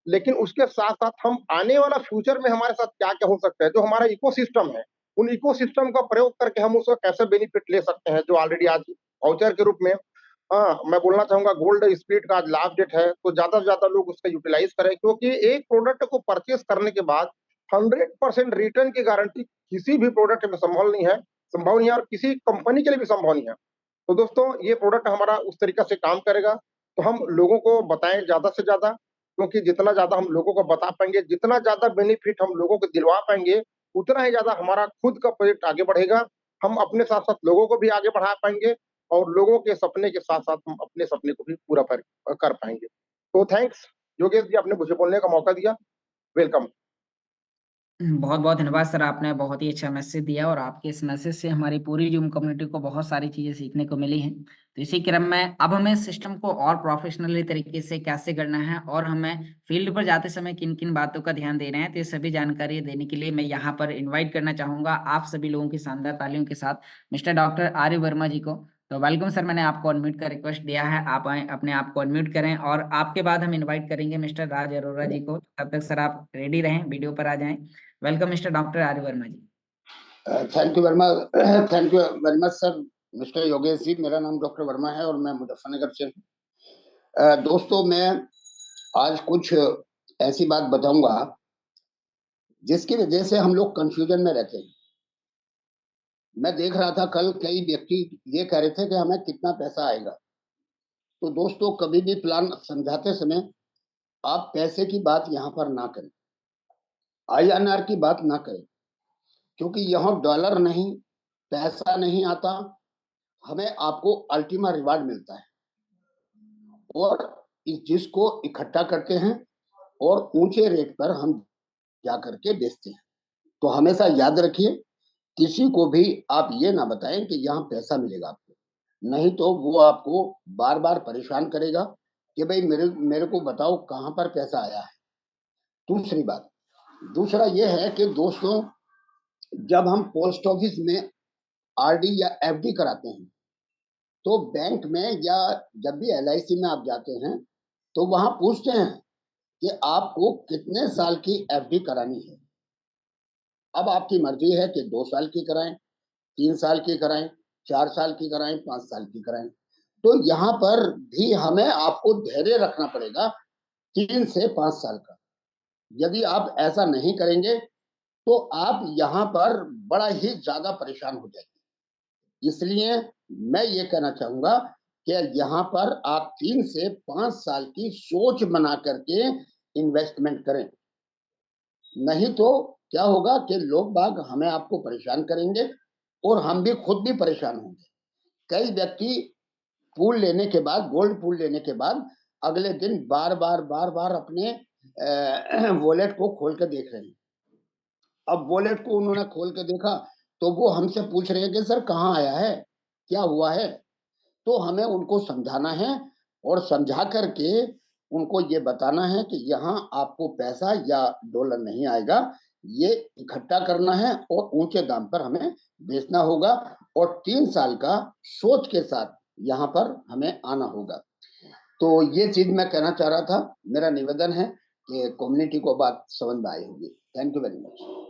लेकिन उसके साथ साथ हम आने वाला फ्यूचर में हमारे साथ क्या क्या हो सकता है, जो हमारा इकोसिस्टम है, उन इकोसिस्टम का प्रयोग करके हम उसका कैसे बेनिफिट ले सकते हैं, जो ऑलरेडी आज वाउचर के रूप में। हाँ, मैं बोलना चाहूंगा गोल्ड स्प्लिट का आज लास्ट डेट है, तो ज्यादा से ज्यादा लोग उसका यूटिलाइज करें, क्योंकि एक प्रोडक्ट को परचेस करने के बाद 100% रिटर्न की गारंटी किसी भी प्रोडक्ट में संभव नहीं है और किसी कंपनी के लिए भी संभव नहीं है। तो दोस्तों, ये प्रोडक्ट हमारा उस तरीका से काम करेगा। तो हम लोगों को बताएं ज्यादा से ज्यादा, क्योंकि जितना ज्यादा हम लोगों को बता पाएंगे, जितना ज्यादा बेनिफिट हम लोगों को दिलवा पाएंगे, उतना ही ज्यादा हमारा खुद का प्रोजेक्ट आगे बढ़ेगा। हम अपने साथ साथ लोगों को भी आगे बढ़ा पाएंगे और लोगों के सपने के साथ साथ हम अपने सपने को भी पूरा कर पाएंगे। तो थैंक्स। योगेश जी, आपने मुझे बोलने का मौका दिया, वेलकम। बहुत बहुत धन्यवाद सर, आपने बहुत ही अच्छा मैसेज दिया और आपके इस मैसेज से हमारी पूरी जूम कम्युनिटी को बहुत सारी चीज़ें सीखने को मिली हैं। तो इसी क्रम में अब हमें सिस्टम को और प्रोफेशनली तरीके से कैसे करना है और हमें फील्ड पर जाते समय किन किन बातों का ध्यान देना है, तो ये सभी जानकारी देने के लिए मैं यहाँ पर इन्वाइट करना चाहूँगा आप सभी लोगों की शानदार तालियों के साथ मिस्टर डॉक्टर आर्य वर्मा जी को। तो वेलकम सर, मैंने आपको अनम्यूट का रिक्वेस्ट दिया है, आप आए अपने आप को अनम्यूट करें और आपके बाद हम इन्वाइट करेंगे मिस्टर राज अरोरा जी को। तब तक सर आप रेडी रहें, वीडियो पर आ जाएं। Welcome mister doctor Arya Verma ji. Thank you very much sir. Mister Yogesh ji, मेरा नाम डॉक्टर वर्मा है और मैं मुजफ्फरनगर से हूँ। दोस्तों, मैं आज कुछ ऐसी बात बताऊंगा जिसकी वजह से हम लोग कंफ्यूजन में रहते हैं। मैं देख रहा था कल कई व्यक्ति ये कह रहे थे कि हमें कितना पैसा आएगा। तो दोस्तों, कभी भी प्लान समझाते समय आप पैसे की बात यहाँ पर ना करें, INR की बात ना करें, क्योंकि यहाँ डॉलर नहीं, पैसा नहीं आता, हमें आपको अल्टीमा रिवार्ड मिलता है और जिसको इकट्ठा करते हैं और ऊंचे रेट पर हम जा करके बेचते हैं। तो हमेशा याद रखिए, किसी को भी आप ये ना बताएं कि यहाँ पैसा मिलेगा आपको, नहीं तो वो आपको बार बार परेशान करेगा कि भाई मेरे को बताओ कहाँ पर पैसा आया है। दूसरा ये है कि दोस्तों, जब हम पोस्ट ऑफिस में RD या FD कराते हैं तो बैंक में या जब भी LIC में आप जाते हैं तो वहां पूछते हैं कि आपको कितने साल की FD करानी है। अब आपकी मर्जी है कि 2 साल की कराएं, 3 साल की कराएं, 4 साल की कराएं, 5 साल की कराएं। तो यहाँ पर भी हमें आपको धैर्य रखना पड़ेगा 3 से 5 साल का। यदि आप ऐसा नहीं करेंगे तो आप यहाँ पर बड़ा ही ज्यादा परेशान हो जाएंगे। इसलिए मैं ये कहना चाहूंगा कि यहाँ पर आप 3 से 5 साल की सोच बना करके इन्वेस्टमेंट करें, नहीं तो क्या होगा कि लोग बाग हमें आपको परेशान करेंगे और हम भी खुद भी परेशान होंगे। कई व्यक्ति पूल लेने के बाद, गोल्ड पूल लेने के बाद अगले दिन बार बार अपने वॉलेट को खोल कर देख रहे हैं। अब वॉलेट को उन्होंने खोल के देखा तो वो हमसे पूछ रहे हैं कि सर कहाँ आया है, क्या हुआ है। तो हमें उनको समझाना है और समझा करके उनको ये बताना है कि यहाँ आपको पैसा या डॉलर नहीं आएगा, ये इकट्ठा करना है और ऊंचे दाम पर हमें बेचना होगा और 3 साल का सोच के साथ यहाँ पर हमें आना होगा। तो ये चीज मैं कहना चाह रहा था। मेरा निवेदन है कि कम्युनिटी को बात समझ में आई होगी। Thank you very much.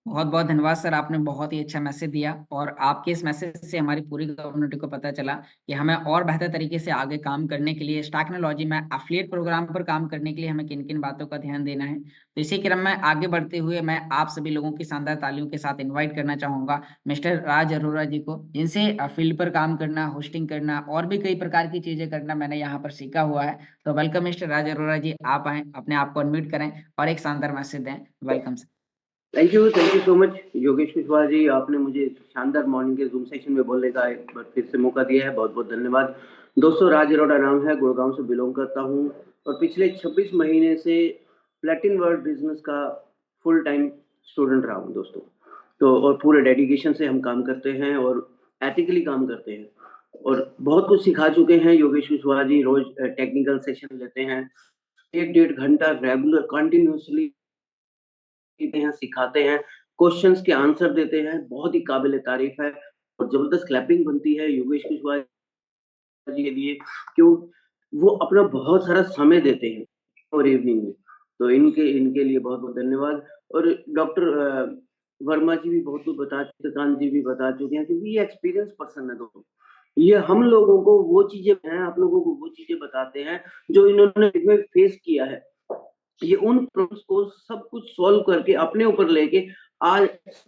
बहुत बहुत धन्यवाद सर, आपने बहुत ही अच्छा मैसेज दिया और आपके इस मैसेज से हमारी पूरी कम्युनिटी को पता चला कि हमें और बेहतर तरीके से आगे काम करने के लिए टेक्नोलॉजी में एफिलिएट प्रोग्राम पर काम करने के लिए हमें किन किन बातों का ध्यान देना है। तो इसी क्रम में आगे बढ़ते हुए मैं आप सभी लोगों की शानदार तालियों के साथ इन्वाइट करना चाहूंगा मिस्टर राज अरोरा जी को, जिनसे फील्ड पर काम करना, होस्टिंग करना और भी कई प्रकार की चीजें करना मैंने यहाँ पर सीखा हुआ है। तो वेलकम मिस्टर राज अरोरा जी, आप आए, अपने आप को अनम्यूट करें और एक शानदार मैसेज दें। Welcome sir. Thank you so much Yogesh Kushwaha ji, आपने मुझे शानदार मॉर्निंग के जूम सेशन में बोलने का एक बार फिर से मौका दिया है, बहुत बहुत धन्यवाद। दोस्तों, राज अरोड़ा नाम है, गुड़गांव से बिलोंग करता हूं और पिछले 26 महीने से प्लेटिन वर्ल्ड बिजनेस का फुल टाइम स्टूडेंट रहा हूं दोस्तों। तो और पूरे डेडिकेशन से हम काम करते हैं और एथिकली काम करते हैं और बहुत कुछ सिखा चुके हैं योगेश कुशवाहा जी। रोज टेक्निकल सेशन लेते हैं, 1-1.5 घंटा रेगुलर कंटिन्यूसली हैं, सिखाते हैं, क्वेश्चंस के आंसर देते हैं, बहुत ही काबिल तारीफ है और जबरदस्त क्लैपिंग बनती है योगेश कुशवाहा जी के लिए, क्यों वो अपना बहुत सारा समय देते हैं और इवनिंग में। तो इनके लिए बहुत बहुत धन्यवाद। और डॉक्टर वर्मा जी भी बहुत कुछ बता चुके, कांत जी भी बता चुके हैं, क्योंकि ये एक्सपीरियंस पर्सन है दोस्तों। ये हम लोगों को वो चीजें हैं, आप लोगों को वो चीजें बताते हैं जो इन्होंने फेस किया है। ये उन प्रॉब्लम्स को सब कुछ सॉल्व करके अपने ऊपर लेके आज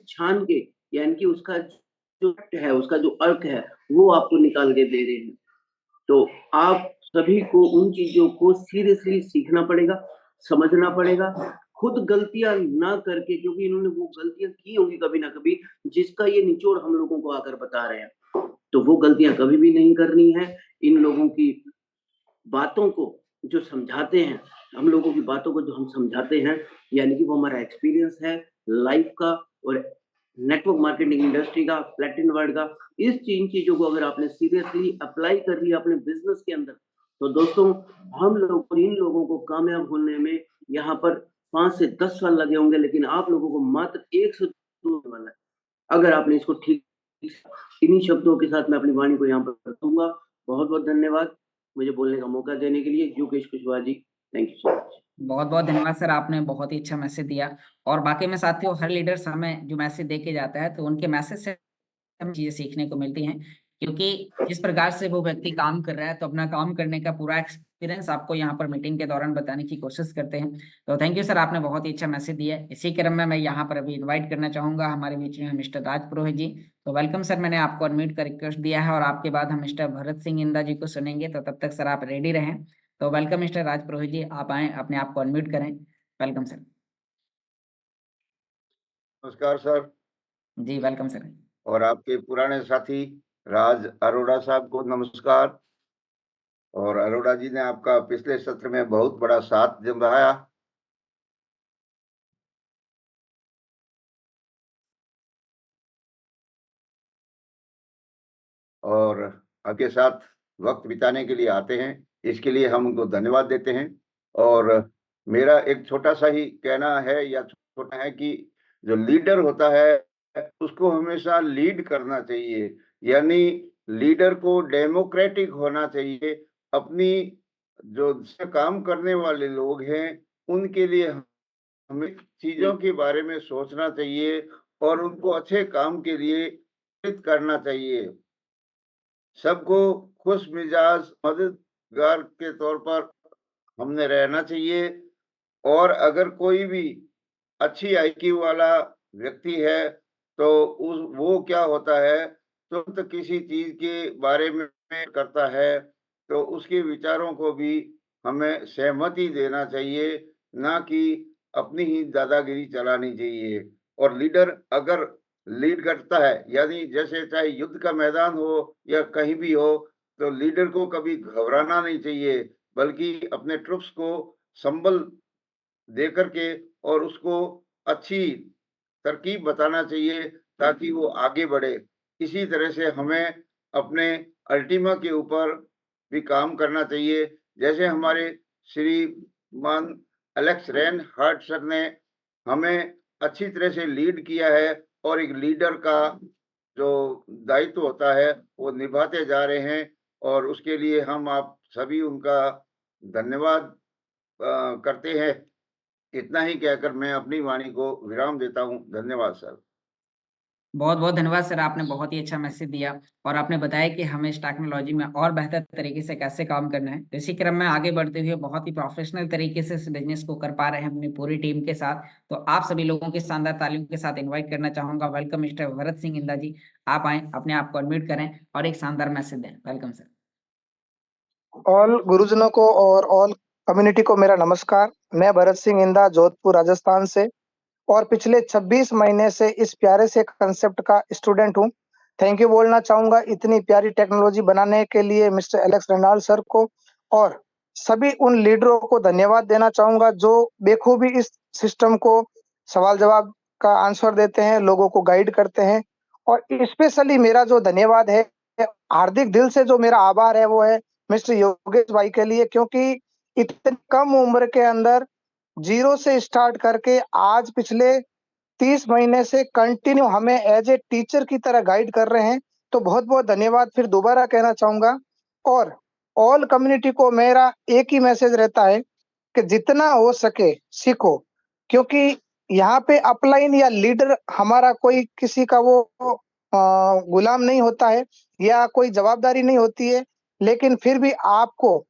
छान के, यानी कि उसका जो है, उसका जो अर्थ है, वो आपको निकाल के दे रहे हैं। तो आप सभी को उन चीजों को सीरियसली सीखना पड़ेगा, समझना पड़ेगा, खुद गलतियां ना करके, क्योंकि इन्होंने वो गलतियां की होंगी कभी ना कभी, जिसका ये निचोड़ हम लोगों को आकर बता रहे हैं। तो वो गलतियां कभी भी नहीं करनी है। इन लोगों की बातों को जो समझाते हैं हम लोगों की बातों को जो हम समझाते हैं, यानी कि वो हमारा एक्सपीरियंस है लाइफ का और नेटवर्क मार्केटिंग इंडस्ट्री का, प्लेटिनम वर्ल्ड का। इस चीज़ों को अगर आपने सीरियसली अप्लाई कर लिया अपने बिजनेस के अंदर, तो दोस्तों हम लोग इन लोगों को कामयाब होने में यहाँ पर 5 से 10 साल लगे होंगे, लेकिन आप लोगों को मात्र 1 से 2 होने वाला है, अगर आपने इसको ठीक। इन्हीं शब्दों के साथ मैं अपनी वाणी को यहाँ पर रखूंगा। बहुत बहुत धन्यवाद मुझे बोलने का मौका देने के लिए। योगेश कुशवाहा जी, थैंक यू सो मच। बहुत बहुत धन्यवाद सर, आपने बहुत ही अच्छा मैसेज दिया। और बाकी में साथियों, हर लीडर्स हमें जो मैसेज दे के जाता है, तो उनके मैसेज से हमें चीजें सीखने को मिलती हैं, क्योंकि जिस प्रकार से वो व्यक्ति काम कर रहा है, तो अपना काम करने का पूरा एक्सपीरियंस आपको यहाँ पर मीटिंग के दौरान बताने की कोशिश करते हैं। तो थैंक यू सर, आपने बहुत ही अच्छा मैसेज दिया है। इसी क्रम में मैं यहाँ पर अभी इन्वाइट करना चाहूंगा हमारे बीच में मिस्टर राज पुरोहित जी। तो वेलकम सर, मैंने आपको अनम्यूट का रिक्वेस्ट दिया है और आपके बाद हम मिस्टर भरत सिंह इंदा जी को सुनेंगे, तो तब तक सर आप रेडी रहें। तो वेलकम मिस्टर राज पुरोहित जी, आप आए, अपने आप को अनम्यूट करें। Welcome sir. नमस्कार सर। जी वेलकम सर। और आपके पुराने साथी राज अरोड़ा साहब को नमस्कार। और अरोड़ा जी ने आपका पिछले सत्र में बहुत बड़ा साथ निभाया। और आपके साथ वक्त बिताने के लिए आते हैं, इसके लिए हम उनको धन्यवाद देते हैं। और मेरा एक छोटा सा ही कहना है या छोटा है कि जो लीडर होता है उसको हमेशा लीड करना चाहिए, यानी लीडर को डेमोक्रेटिक होना चाहिए। अपनी जो काम करने वाले लोग हैं उनके लिए हमें चीजों के बारे में सोचना चाहिए और उनको अच्छे काम के लिए प्रेरित करना चाहिए। सबको खुश मिजाज मददगार के तौर पर हमने रहना चाहिए। और अगर कोई भी अच्छी आईक्यू वाला व्यक्ति है तो वो क्या होता है, तुरंत किसी चीज के बारे में करता है तो उसके विचारों को भी हमें सहमति देना चाहिए, ना कि अपनी ही दादागिरी चलानी चाहिए। और लीडर अगर लीड करता है, यानी जैसे चाहे युद्ध का मैदान हो या कहीं भी हो, तो लीडर को कभी घबराना नहीं चाहिए, बल्कि अपने ट्रुप्स को संबल दे करके और उसको अच्छी तरकीब बताना चाहिए ताकि वो आगे बढ़े। इसी तरह से हमें अपने अल्टीमा के ऊपर भी काम करना चाहिए। जैसे हमारे श्रीमान एलेक्स रेन हार्ट सर ने हमें अच्छी तरह से लीड किया है और एक लीडर का जो दायित्व होता है वो निभाते जा रहे हैं, और उसके लिए हम आप सभी उनका धन्यवाद करते हैं। इतना ही कहकर मैं अपनी वाणी को विराम देता हूँ। धन्यवाद सर। बहुत बहुत धन्यवाद सर, आपने बहुत ही अच्छा मैसेज दिया और आपने बताया कि हमें इस टेक्नोलॉजी में और बेहतर तरीके से कैसे काम करना है। तो इसी क्रम में आगे बढ़ते हुए बहुत ही प्रोफेशनल तरीके से इस बिजनेस को कर पा रहे हैं अपनी पूरी टीम के साथ। तो आप सभी लोगों की शानदार तालियों के साथ इन्वाइट करना चाहूंगा। वेलकम मिस्टर भरत सिंह इंदा जी, आप आए, अपने आप को अनम्यूट करें और एक शानदार मैसेज दें। Welcome sir. ऑल गुरुजनों को और ऑल कम्युनिटी को मेरा नमस्कार। मैं भरत सिंह इंदा, जोधपुर राजस्थान से, और पिछले 26 महीने से इस प्यारे से कंसेप्ट का स्टूडेंट हूं। थैंक यू बोलना चाहूंगा इतनी प्यारी टेक्नोलॉजी बनाने के लिए मिस्टर एलेक्स रेनाल्ड सर को, और सभी उन लीडरों को धन्यवाद देना चाहूंगा जो बेखूबी इस सिस्टम को सवाल जवाब का आंसर देते हैं, लोगों को गाइड करते हैं। और स्पेशली मेरा जो धन्यवाद है, हार्दिक दिल से जो मेरा आभार है, वो है मिस्टर योगेश भाई के लिए, क्योंकि इतनी कम उम्र के अंदर जीरो से स्टार्ट करके आज पिछले 30 महीने से कंटिन्यू हमें एज ए टीचर की तरह गाइड कर रहे हैं। तो बहुत बहुत धन्यवाद फिर दोबारा कहना चाहूंगा। और ऑल कम्युनिटी को मेरा एक ही मैसेज रहता है कि जितना हो सके सीखो, क्योंकि यहाँ पे अपलाइन या लीडर हमारा कोई किसी का वो गुलाम नहीं होता है या कोई जवाबदारी नहीं होती है, लेकिन फिर भी आपको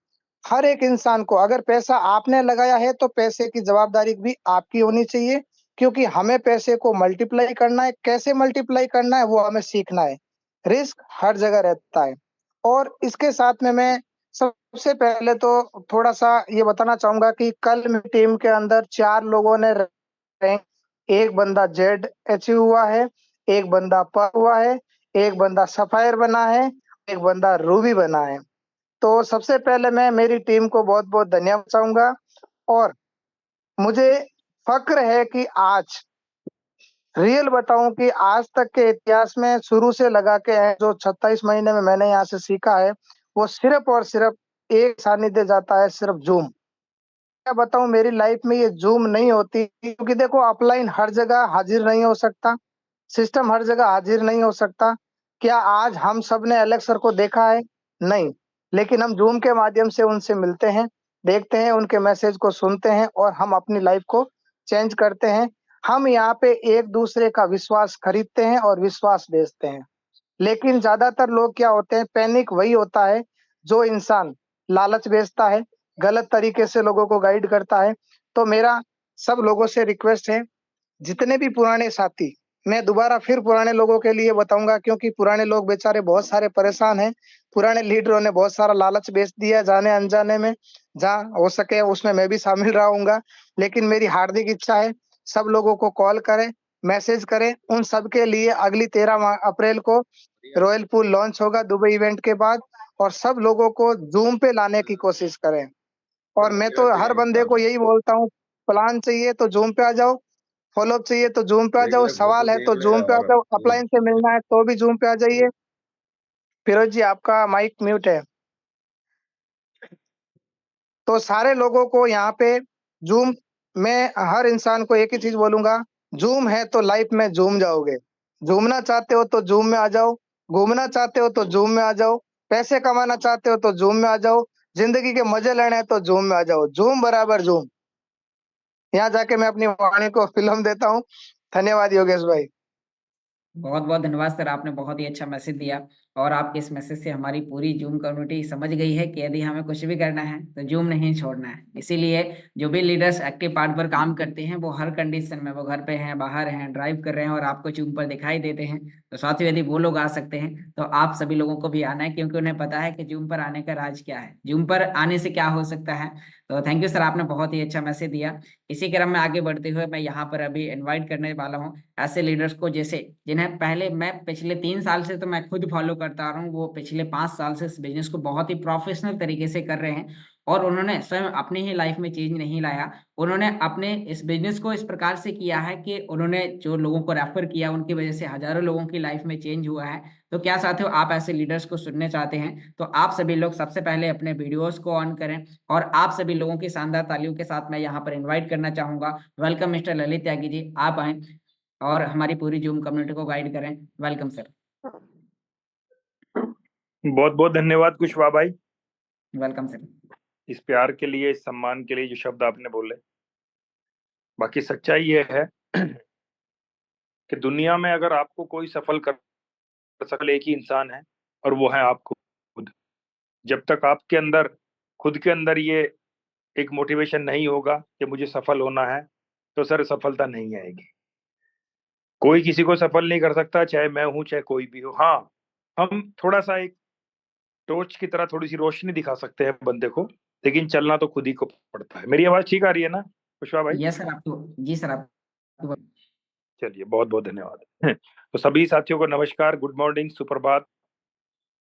हर एक इंसान को, अगर पैसा आपने लगाया है तो पैसे की जवाबदारी भी आपकी होनी चाहिए, क्योंकि हमें पैसे को मल्टीप्लाई करना है। कैसे मल्टीप्लाई करना है वो हमें सीखना है। रिस्क हर जगह रहता है। और इसके साथ में मैं सबसे पहले तो थोड़ा सा ये बताना चाहूंगा कि कल मेरी टीम के अंदर 4 लोगों ने रैंक, एक बंदा जेड अचीव हुआ है, एक बंदा पर हुआ है, एक बंदा सफायर बना है, एक बंदा रूबी बना है। तो सबसे पहले मैं मेरी टीम को बहुत बहुत धन्यवाद चाहूंगा। और मुझे फक्र है कि आज रियल बताऊं कि आज तक के इतिहास में शुरू से लगा के है जो 26 महीने में मैंने यहाँ से सीखा है, वो सिर्फ और सिर्फ एक सानिध्य जाता है, सिर्फ जूम। क्या बताऊं, मेरी लाइफ में ये जूम नहीं होती, क्योंकि देखो ऑफलाइन हर जगह हाजिर नहीं हो सकता, सिस्टम हर जगह हाजिर नहीं हो सकता। क्या आज हम सब ने एलेक्स सर को देखा है? नहीं, लेकिन हम जूम के माध्यम से उनसे मिलते हैं, देखते हैं, उनके मैसेज को सुनते हैं और हम अपनी लाइफ को चेंज करते हैं। हम यहाँ पे एक दूसरे का विश्वास खरीदते हैं और विश्वास बेचते हैं। लेकिन ज्यादातर लोग क्या होते हैं, पैनिक वही होता है जो इंसान लालच बेचता है, गलत तरीके से लोगों को गाइड करता है। तो मेरा सब लोगों से रिक्वेस्ट है, जितने भी पुराने साथी, मैं दोबारा फिर पुराने लोगों के लिए बताऊंगा, क्योंकि पुराने लोग बेचारे बहुत सारे परेशान हैं। पुराने लीडरों ने बहुत सारा लालच बेच दिया जाने अनजाने में, जहाँ हो सके उसमें मैं भी शामिल रहूंगा। लेकिन मेरी हार्दिक इच्छा है सब लोगों को कॉल करें, मैसेज करें। उन सब के लिए अगली 13 अप्रैल को रॉयल पूल लॉन्च होगा दुबई इवेंट के बाद, और सब लोगों को जूम पे लाने की कोशिश करें। और मैं तो हर बंदे को यही बोलता हूँ, प्लान चाहिए तो जूम पे आ जाओ, फॉलोअप चाहिए तो जूम पे आ जाओ, सवाल है तो जूम पे आ जाओ, अपलाइन से मिलना है तो भी जूम पे आ जाइए। फिरोज जी आपका माइक म्यूट है। तो सारे लोगों को यहाँ पे जूम, मैं हर इंसान को एक ही चीज बोलूंगा, जूम है तो लाइफ में जूम जाओगे। झूमना चाहते हो तो जूम में आ जाओ, घूमना चाहते हो तो जूम में आ जाओ, पैसे कमाना चाहते हो तो जूम में आ जाओ, जिंदगी के मजे लेने हैं तो जूम में आ जाओ। जूम बराबर जूम। यहाँ जाके मैं अपनी वाणी को फिल्म देता हूँ। धन्यवाद योगेश भाई। बहुत बहुत धन्यवाद सर, आपने बहुत ही अच्छा मैसेज दिया और आपके इस मैसेज से हमारी पूरी जूम कम्युनिटी समझ गई है कि यदि हमें कुछ भी करना है तो जूम नहीं छोड़ना है। इसीलिए जो भी लीडर्स एक्टिव पार्ट पर काम करते हैं वो हर कंडीशन में, वो घर पे हैं, बाहर हैं, ड्राइव कर रहे हैं और आपको जूम पर दिखाई देते हैं, तो साथियों यदि वो लोग आ सकते हैं तो आप सभी लोगों को भी आना है, क्योंकि उन्हें पता है कि जूम पर आने का राज क्या है, जूम पर आने से क्या हो सकता है। तो थैंक यू सर, आपने बहुत ही अच्छा मैसेज दिया। इसी क्रम में आगे बढ़ते हुए मैं यहाँ पर अभी इन्वाइट करने वाला हूँ ऐसे लीडर्स को, जैसे जिन्हें पहले मैं पिछले 3 साल से तो मैं खुद फॉलो करता आ रहा हूँ, वो पिछले 5 साल से इस बिजनेस को बहुत ही प्रोफेशनल तरीके से कर रहे हैं और उन्होंने स्वयं अपनी ही लाइफ में चेंज नहीं लाया। उन्होंने अपने इस बिजनेस को इस प्रकार से किया है कि उन्होंने जो लोगों को रेफर किया उनकी वजह से हजारों लोगों की लाइफ में चेंज हुआ है। तो क्या साथियों आप ऐसे लीडर्स को सुनने चाहते हैं तो आप सभी लोग सबसे पहले अपने वीडियोस को ऑन करें और आप सभी लोगों की शानदार तालियों के साथ मैं यहाँ पर इन्वाइट करना चाहूंगा। वेलकम मिस्टर ललित त्यागी जी, आप आए और हमारी पूरी जूम कम्युनिटी को गाइड करें। Welcome sir. बहुत बहुत धन्यवाद कुशवाहा भाई, वेलकम सर। इस प्यार के लिए, इस सम्मान के लिए जो शब्द आपने बोले। बाकी सच्चाई ये है कि दुनिया में अगर आपको कोई सफल कर सकल एक ही इंसान है और वो है आप खुद। जब तक आपके अंदर, खुद के अंदर ये एक मोटिवेशन नहीं होगा कि मुझे सफल होना है, तो सर सफलता नहीं आएगी। कोई किसी को सफल नहीं कर सकता, चाहे मैं हूं चाहे कोई भी हो। हाँ, हम थोड़ा सा एक टॉर्च की तरह थोड़ी सी रोशनी दिखा सकते हैं बंदे को, लेकिन चलना तो खुद ही को पड़ता है। मेरी आवाज ठीक आ रही है ना कुशवाहा भाई? यस सर, आपको जी सर आप। चलिए, बहुत बहुत धन्यवाद। तो सभी साथियों को नमस्कार, गुड मॉर्निंग, सुप्रभात।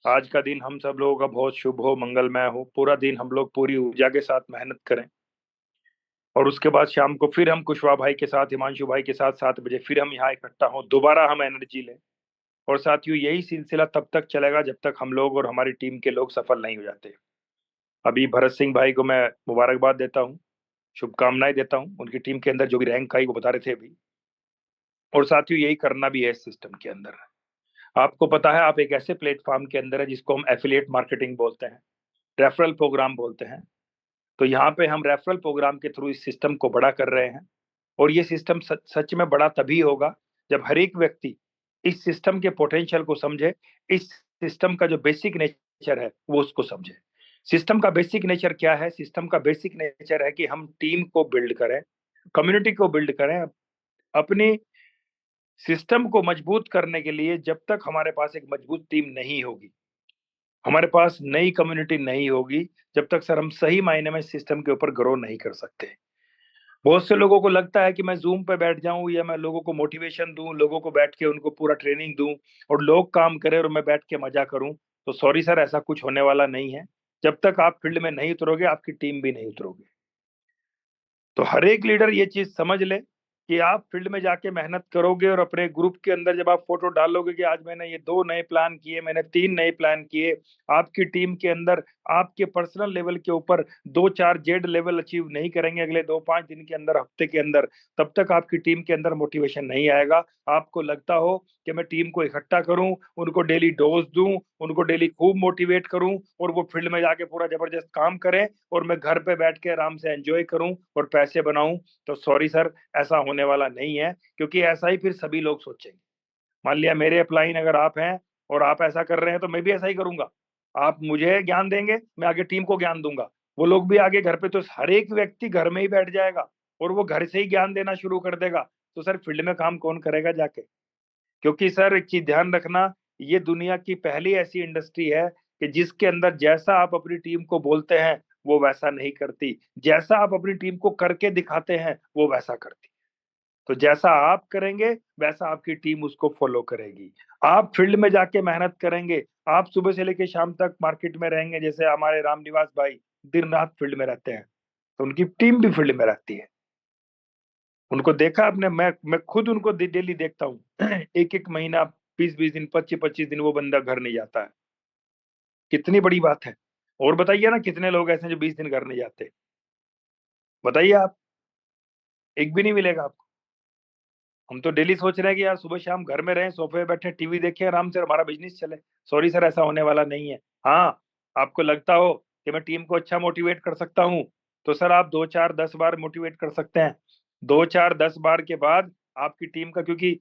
आज का दिन हम सब लोगों का बहुत शुभ हो, मंगलमय हो। पूरा दिन हम लोग पूरी ऊर्जा के साथ मेहनत करें और उसके बाद शाम को फिर हम कुशवाहा भाई के साथ, हिमांशु भाई के साथ 7 बजे फिर हम यहाँ इकट्ठा हो, दोबारा हम एनर्जी लें। और साथियों यही सिलसिला तब तक चलेगा जब तक हम लोग और हमारी टीम के लोग सफल नहीं हो जाते। अभी भरत सिंह भाई को मैं मुबारकबाद देता हूँ, शुभकामनाएं देता हूँ। उनकी टीम के अंदर जो भी रैंक आई वो बता रहे थे अभी। और साथियों यही करना भी है इस सिस्टम के अंदर। आपको पता है आप एक ऐसे प्लेटफॉर्म के अंदर है जिसको हम एफिलिएट मार्केटिंग बोलते हैं, रेफरल प्रोग्राम बोलते हैं। तो यहाँ पे हम रेफरल प्रोग्राम के थ्रू इस सिस्टम को बड़ा कर रहे हैं और ये सिस्टम सच में बड़ा तभी होगा जब हर एक व्यक्ति इस सिस्टम के पोटेंशियल को समझे, इस सिस्टम का जो बेसिक नेचर है वो उसको समझे। सिस्टम का बेसिक नेचर क्या है? सिस्टम का बेसिक नेचर है कि हम टीम को बिल्ड करें, कम्युनिटी को बिल्ड करें। अपनी सिस्टम को मजबूत करने के लिए जब तक हमारे पास एक मजबूत टीम नहीं होगी, हमारे पास नई कम्युनिटी नहीं होगी, जब तक सर हम सही मायने में सिस्टम के ऊपर ग्रो नहीं कर सकते। बहुत से लोगों को लगता है कि मैं जूम पे बैठ जाऊं या मैं लोगों को मोटिवेशन दूं, लोगों को बैठ के उनको पूरा ट्रेनिंग दूं और लोग काम करें और मैं बैठ के मजा करूं। तो सॉरी सर, ऐसा कुछ होने वाला नहीं है। जब तक आप फील्ड में नहीं उतरोगे, आपकी टीम भी नहीं उतरोगे। तो हर एक लीडर ये चीज समझ ले कि आप फील्ड में जाके मेहनत करोगे और अपने ग्रुप के अंदर जब आप फोटो डालोगे कि आज मैंने ये 2 नए प्लान किए, मैंने 3 नए प्लान किए, आपकी टीम के अंदर आपके पर्सनल लेवल के ऊपर 2-4 जेड लेवल अचीव नहीं करेंगे अगले 2-5 दिन के अंदर, हफ्ते के अंदर, तब तक आपकी टीम के अंदर मोटिवेशन नहीं आएगा। आपको लगता हो कि मैं टीम को इकट्ठा करूं, उनको डेली डोज दूं, उनको डेली खूब मोटिवेट करूं और वो फील्ड में जाके पूरा जबरदस्त काम करें और मैं घर पे बैठ के आराम से एंजॉय करूं और पैसे बनाऊं, तो सॉरी सर, ऐसा होने वाला नहीं है, क्योंकि ऐसा ही फिर सभी लोग सोचेंगे। मान लिया मेरे अपलाइन अगर आप हैं और आप ऐसा कर रहे हैं तो मैं भी ऐसा ही करूंगा। आप मुझे ज्ञान देंगे, मैं आगे टीम को ज्ञान दूंगा, वो लोग भी आगे घर पे, तो हर एक व्यक्ति घर में ही बैठ जाएगा और वो घर से ही ज्ञान देना शुरू कर देगा। तो सर फील्ड में काम कौन करेगा जाके? क्योंकि सर एक चीज ध्यान रखना, ये दुनिया की पहली ऐसी इंडस्ट्री है कि जिसके अंदर जैसा आप अपनी टीम को बोलते हैं वो वैसा नहीं करती, जैसा आप अपनी टीम को करके दिखाते हैं वो वैसा करती। तो जैसा आप करेंगे वैसा आपकी टीम उसको फॉलो करेगी। आप फील्ड में जाके मेहनत करेंगे, आप सुबह से लेकर शाम तक मार्केट में रहेंगे, जैसे हमारे रामनिवास भाई दिन रात फील्ड में रहते हैं, तो उनकी टीम भी फील्ड में रहती है। उनको देखा आपने, मैं खुद उनको डेली देखता हूँ। एक महीना 20 दिन 25 दिन वो बंदा घर नहीं जाता है। कितनी बड़ी बात है। और बताइए ना कितने लोग ऐसे जो 20 दिन घर नहीं जाते, बताइए आप, एक भी नहीं मिलेगा आपको। हम तो डेली सोच रहे हैं कि यार सुबह शाम घर में रहें, सोफे पे बैठे टीवी देखें आराम से, हमारा बिजनेस चले। सॉरी सर, ऐसा होने वाला नहीं है। हाँ, आपको लगता हो कि मैं टीम को अच्छा मोटिवेट कर सकता हूँ, तो सर आप 2-4-10 बार मोटिवेट कर सकते हैं। 2-4-10 बार के बाद आपकी टीम का, क्योंकि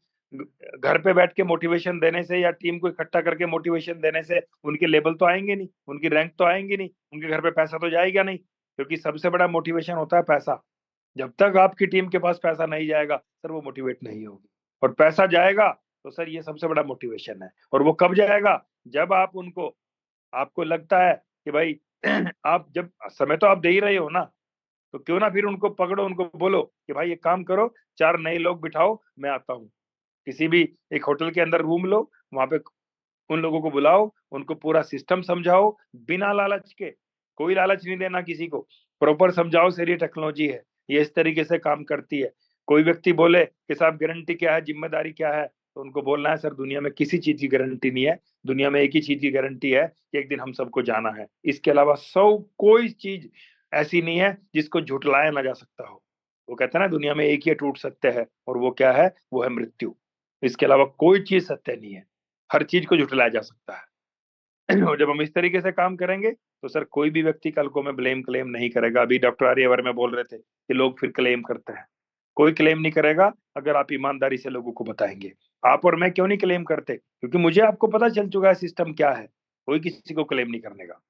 घर पे बैठ के मोटिवेशन देने से या टीम को इकट्ठा करके मोटिवेशन देने से उनके लेवल तो आएंगे नहीं, उनकी रैंक तो आएंगी नहीं, उनके घर पे पैसा तो जाएगा नहीं, क्योंकि सबसे बड़ा मोटिवेशन होता है पैसा। जब तक आपकी टीम के पास पैसा नहीं जाएगा सर वो मोटिवेट नहीं होगी, और पैसा जाएगा तो सर ये सबसे बड़ा मोटिवेशन है। और वो कब जाएगा? जब आप उनको, आपको लगता है कि भाई आप जब समय तो आप दे ही रहे हो ना, तो क्यों ना फिर उनको पकड़ो, उनको बोलो कि भाई एक काम करो, 4 नए लोग बिठाओ, मैं आता हूँ। किसी भी एक होटल के अंदर रूम लो, वहां पे उन लोगों को बुलाओ, उनको पूरा सिस्टम समझाओ, बिना लालच के, कोई लालच नहीं देना किसी को, प्रॉपर समझाओ सर ये टेक्नोलॉजी है, ये इस तरीके से काम करती है। कोई व्यक्ति बोले कि साहब गारंटी क्या है, जिम्मेदारी क्या है, तो उनको बोलना है सर दुनिया में किसी चीज की गारंटी नहीं है, दुनिया में एक ही चीज की गारंटी है कि एक दिन हम सबको जाना है। इसके अलावा कोई चीज ऐसी नहीं है जिसको झुटलाया ना जा सकता हो। वो कहते हैं ना दुनिया में एक ही अटूट सत्य है, और वो क्या है? वो है मृत्यु। इसके अलावा कोई चीज सत्य नहीं है, हर चीज को झुटलाया जा सकता है। और जब हम इस तरीके से काम करेंगे तो सर कोई भी व्यक्ति कल को में ब्लेम क्लेम नहीं करेगा। अभी डॉक्टर आर्यवर्मा बोल रहे थे कि लोग फिर क्लेम करते हैं, कोई क्लेम नहीं करेगा अगर आप ईमानदारी से लोगों को बताएंगे। आप और मैं क्यों नहीं क्लेम करते? क्योंकि मुझे आपको पता चल चुका है सिस्टम क्या है, कोई किसी को क्लेम नहीं करने का।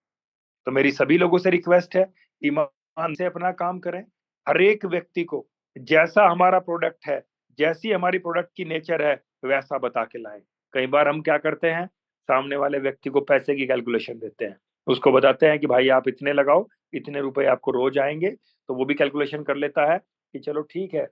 तो मेरी सभी लोगों से रिक्वेस्ट है, ईमान से अपना काम करें। हर एक व्यक्ति को जैसा हमारा प्रोडक्ट है, जैसी हमारी प्रोडक्ट की नेचर है, वैसा बता के लाएं। कई बार हम क्या करते हैं, सामने वाले व्यक्ति को पैसे की कैलकुलेशन देते हैं, उसको बताते हैं कि भाई आप इतने लगाओ, इतने रुपए आपको रोज आएंगे, तो वो भी कैलकुलेशन कर लेता है कि चलो ठीक है,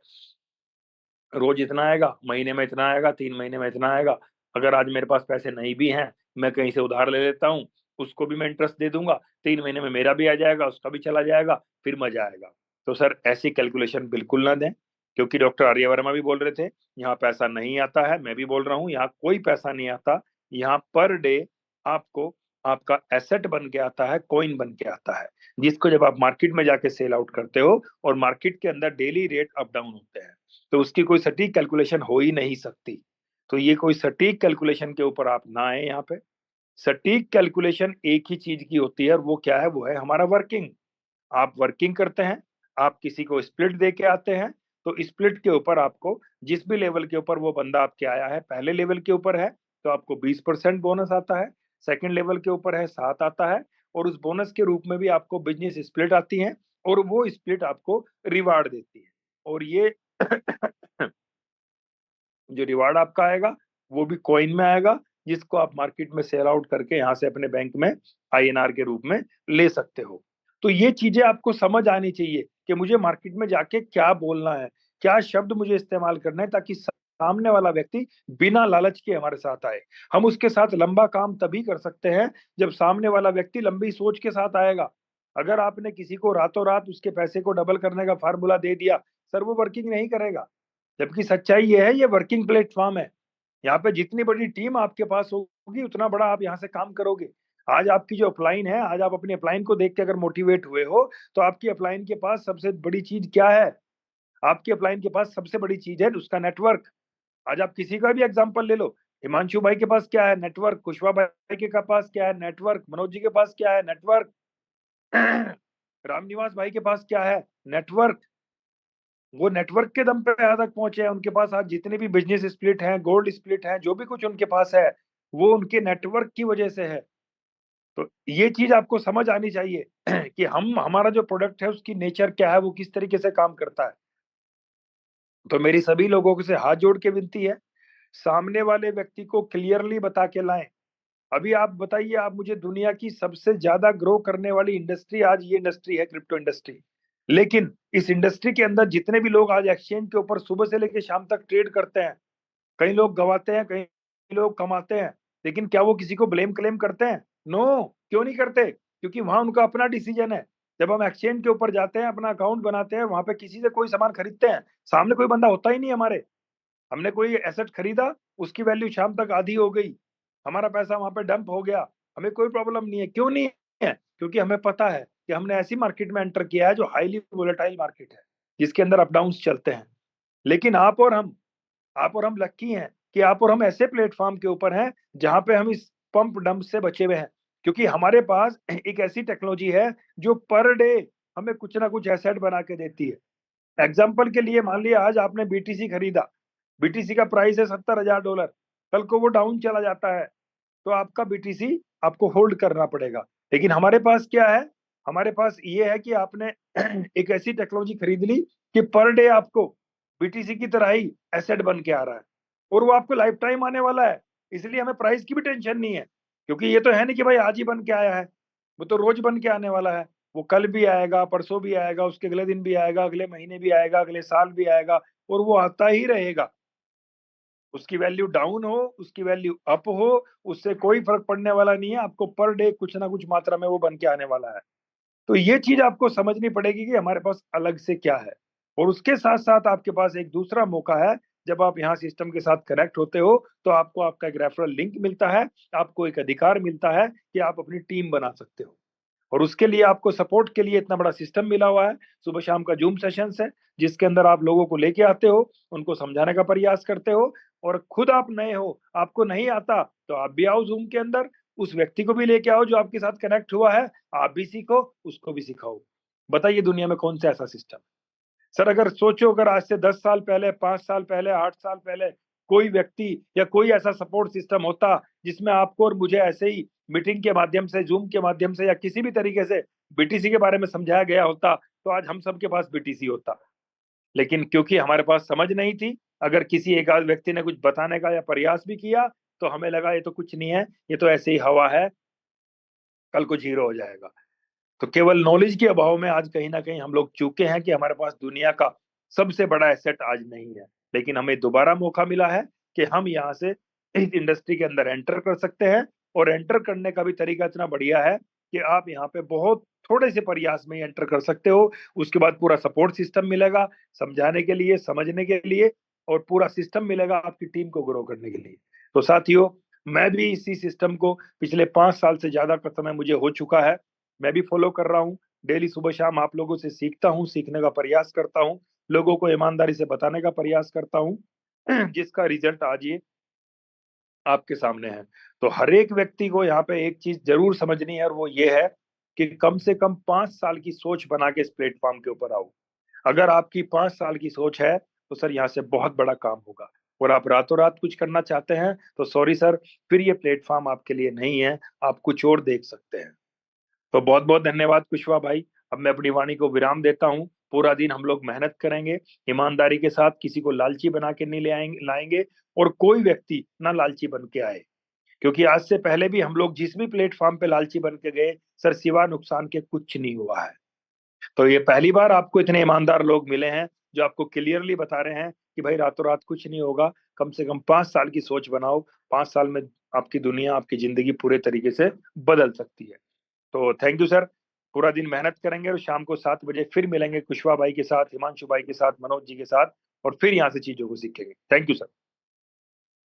रोज इतना आएगा, महीने में इतना आएगा, 3 महीने में इतना आएगा। अगर आज मेरे पास पैसे नहीं भी हैं, मैं कहीं से उधार ले लेता हूँ, उसको भी मैं इंटरेस्ट दे दूंगा, 3 महीने में मेरा भी आ जाएगा, उसका भी चला जाएगा, फिर मजा आएगा। तो सर ऐसी कैलकुलेशन बिल्कुल ना दें, क्योंकि डॉक्टर आर्यवर्मा भी बोल रहे थे यहाँ पैसा नहीं आता है, मैं भी बोल रहा हूँ यहाँ कोई पैसा नहीं आता। यहाँ पर डे आपको आपका एसेट बन के आता है, कॉइन बन के आता है, जिसको जब आप मार्केट में जाके सेल आउट करते हो, और मार्केट के अंदर डेली रेट अप डाउन होते हैं, तो उसकी कोई सटीक कैलकुलेशन हो ही नहीं सकती। तो ये कोई सटीक कैलकुलेशन के ऊपर आप ना आए। यहाँ पे सटीक कैलकुलेशन एक ही चीज की होती है, और वो क्या है? वो है हमारा वर्किंग। आप वर्किंग करते हैं, आप किसी को स्प्लिट दे के आते हैं, तो स्प्लिट के ऊपर आपको जिस भी लेवल के ऊपर वो बंदा आपके आया है, पहले लेवल के ऊपर है तो आपको 20% बोनस आता है, सेकंड लेवल के ऊपर है 7 आता है, और उस बोनस के रूप में भी आपको बिजनेस स्प्लिट आती है, और वो स्प्लिट आपको रिवार्ड देती है। और ये जो रिवार्ड आपका आएगा वो भी कॉइन में आएगा, जिसको आप मार्केट में सेल आउट करके यहाँ से अपने बैंक में INR के रूप में ले सकते हो। तो ये चीजें आपको समझ आनी चाहिए कि मुझे मार्केट में जाके क्या बोलना है, क्या शब्द मुझे इस्तेमाल करना है, ताकि सामने वाला व्यक्ति बिना लालच के हमारे साथ आए। हम उसके साथ लंबा काम तभी कर सकते हैं जब सामने वाला व्यक्ति लंबी सोच के साथ आएगा। अगर आपने किसी को रातों रात उसके पैसे को डबल करने का फार्मूला दे दिया सर, वो वर्किंग नहीं करेगा। जबकि सच्चाई ये है, ये वर्किंग प्लेटफॉर्म है। यहाँ पे जितनी बड़ी टीम आपके पास होगी उतना बड़ा आप यहाँ से काम करोगे। आज आपकी जो अपलाइन है, आज आप अपनी अपलाइन को देख के अगर मोटिवेट हुए हो तो आपकी अपलाइन के पास सबसे बड़ी चीज क्या है? आपकी अपलाइन के पास सबसे बड़ी चीज है उसका नेटवर्क। आज आप किसी का भी एग्जांपल ले लो, हिमांशु भाई के पास क्या है? नेटवर्क। कुशवा भाई के पास क्या है? नेटवर्क। मनोज जी के पास क्या है? नेटवर्क। रामनिवास भाई के पास क्या है? नेटवर्क। वो नेटवर्क के दम पे यहाँ तक पहुंचे हैं। उनके पास आज जितने भी बिजनेस स्प्लिट हैं, गोल्ड स्प्लिट हैं, जो भी कुछ उनके पास है वो उनके नेटवर्क की वजह से है। तो ये चीज आपको समझ आनी चाहिए कि हमारा जो प्रोडक्ट है उसकी नेचर क्या है, वो किस तरीके से काम करता है। तो मेरी सभी लोगों से हाथ जोड़ के विनती है, सामने वाले व्यक्ति को क्लियरली बता के लाएं। अभी आप बताइए, आप मुझे दुनिया की सबसे ज्यादा ग्रो करने वाली इंडस्ट्री आज ये इंडस्ट्री है, क्रिप्टो इंडस्ट्री। लेकिन इस इंडस्ट्री के अंदर जितने भी लोग आज एक्सचेंज के ऊपर सुबह से लेकर शाम तक ट्रेड करते हैं, कई लोग गवाते हैं, कई लोग कमाते हैं, लेकिन क्या वो किसी को ब्लेम क्लेम करते हैं? नो, क्यों नहीं करते? क्योंकि वहां उनका अपना डिसीजन है। जब हम एक्सचेंज के ऊपर जाते हैं, अपना अकाउंट बनाते हैं, वहां पे किसी से कोई सामान खरीदते हैं, सामने कोई बंदा होता ही नहीं हमारे। हमने कोई एसेट खरीदा, उसकी वैल्यू शाम तक आधी हो गई, हमारा पैसा वहां पे डंप हो गया, हमें कोई प्रॉब्लम नहीं है। क्यों नहीं है? क्योंकि हमें पता है कि हमने ऐसी मार्केट में एंटर किया है जो हाईली वोलेटाइल मार्केट है, जिसके अंदर अप डाउन्स चलते हैं। लेकिन आप और हम लकी हैं कि आप और हम ऐसे प्लेटफॉर्म के ऊपर हैं जहां पे हम इस पंप डंप से बचे हुए हैं, क्योंकि हमारे पास एक ऐसी टेक्नोलॉजी है जो पर डे हमें कुछ ना कुछ एसेट बना के देती है। एग्जाम्पल के लिए मान लिया आज आपने बीटीसी खरीदा, बीटीसी का प्राइस है $70,000, कल को वो डाउन चला जाता है तो आपका बीटीसी आपको होल्ड करना पड़ेगा। लेकिन हमारे पास क्या है? हमारे पास ये है कि आपने एक ऐसी टेक्नोलॉजी खरीद ली कि पर डे आपको बीटीसी की तरह ही एसेट बन के आ रहा है, और वो आपको लाइफ टाइम आने वाला है। इसलिए हमें प्राइस की भी टेंशन नहीं है, क्योंकि ये तो है नहीं कि भाई आज ही बन के आया है, वो तो रोज बन के आने वाला है। वो कल भी आएगा, परसों भी आएगा, उसके अगले दिन भी आएगा, अगले महीने भी आएगा, अगले साल भी आएगा, और वो आता ही रहेगा। उसकी वैल्यू डाउन हो, उसकी वैल्यू अप हो, उससे कोई फर्क पड़ने वाला नहीं है। आपको पर डे कुछ ना कुछ मात्रा में वो बन के आने वाला है। तो ये चीज आपको समझनी पड़ेगी कि हमारे पास अलग से क्या है। और उसके साथ साथ आपके पास एक दूसरा मौका है, जब आप यहाँ सिस्टम के साथ कनेक्ट होते हो तो आपको आपका एक रेफरल लिंक मिलता है, आपको एक अधिकार मिलता है कि आप अपनी टीम बना सकते हो। और उसके लिए आपको सपोर्ट के लिए इतना बड़ा सिस्टम मिला हुआ है। सुबह शाम का जूम सेशंस है, जिसके अंदर आप लोगों को लेके आते हो, उनको समझाने का प्रयास करते हो, और खुद आप नए हो, आपको नहीं आता तो आप भी आओ जूम के अंदर, उस व्यक्ति को भी लेके आओ जो आपके साथ कनेक्ट हुआ है, आप भी सीखो, उसको भी सिखाओ। बताइए दुनिया में कौन सा ऐसा सिस्टम? सर अगर सोचो, अगर आज से 10 साल पहले, 5 साल पहले, 8 साल पहले कोई व्यक्ति या कोई ऐसा सपोर्ट सिस्टम होता जिसमें आपको और मुझे ऐसे ही मीटिंग के माध्यम से, जूम के माध्यम से, या किसी भी तरीके से बीटीसी के बारे में समझाया गया होता, तो आज हम सबके पास बीटीसी होता। लेकिन क्योंकि हमारे पास समझ नहीं थी, अगर किसी एक आध व्यक्ति ने कुछ बताने का या प्रयास भी किया तो हमें लगा ये तो कुछ नहीं है, ये तो ऐसे ही हवा है, कल को जीरो हो जाएगा। तो केवल नॉलेज के अभाव में आज कहीं ना कहीं हम लोग चूके हैं कि हमारे पास दुनिया का सबसे बड़ा एसेट आज नहीं है। लेकिन हमें दोबारा मौका मिला है कि हम यहाँ से इस इंडस्ट्री के अंदर एंटर कर सकते हैं, और एंटर करने का भी तरीका इतना बढ़िया है कि आप यहाँ पे बहुत थोड़े से प्रयास में ही एंटर कर सकते हो। उसके बाद पूरा सपोर्ट सिस्टम मिलेगा समझाने के लिए, समझने के लिए, और पूरा सिस्टम मिलेगा आपकी टीम को ग्रो करने के लिए। तो साथियों, मैं भी इसी सिस्टम को पिछले 5 साल से ज्यादा का समय मुझे हो चुका है, मैं भी फॉलो कर रहा हूँ। डेली सुबह शाम आप लोगों से सीखता हूँ, सीखने का प्रयास करता हूँ, लोगों को ईमानदारी से बताने का प्रयास करता हूँ, जिसका रिजल्ट आज ये आपके सामने है। तो हर एक व्यक्ति को यहाँ पे एक चीज जरूर समझनी है, और वो ये है कि कम से कम 5 साल की सोच बना के इस प्लेटफॉर्म के ऊपर आओ। अगर आपकी 5 साल की सोच है तो सर यहाँ से बहुत बड़ा काम होगा। और आप रातों रात कुछ करना चाहते हैं तो सॉरी सर, फिर ये प्लेटफॉर्म आपके लिए नहीं है, आप कुछ और देख सकते हैं। तो बहुत बहुत धन्यवाद कुशवा भाई। अब मैं अपनी वाणी को विराम देता हूँ। पूरा दिन हम लोग मेहनत करेंगे ईमानदारी के साथ, किसी को लालची बना के नहीं लाएंगे, और कोई व्यक्ति ना लालची बन के आए, क्योंकि आज से पहले भी हम लोग जिस भी प्लेटफॉर्म पे लालची बन के गए सर, सिवा नुकसान के कुछ नहीं हुआ है। तो ये पहली बार आपको इतने ईमानदार लोग मिले हैं जो आपको क्लियरली बता रहे हैं कि भाई रातों रात कुछ नहीं होगा, कम से कम 5 साल की सोच बनाओ, 5 साल में आपकी दुनिया, आपकी जिंदगी पूरे तरीके से बदल सकती है। तो थैंक यू सर। पूरा दिन मेहनत करेंगे और शाम को 7 बजे फिर मिलेंगे कुशवाहा भाई के साथ, हिमांशु भाई के साथ, मनोज जी के साथ, और फिर यहाँ से चीजों को सीखेंगे। Thank you sir.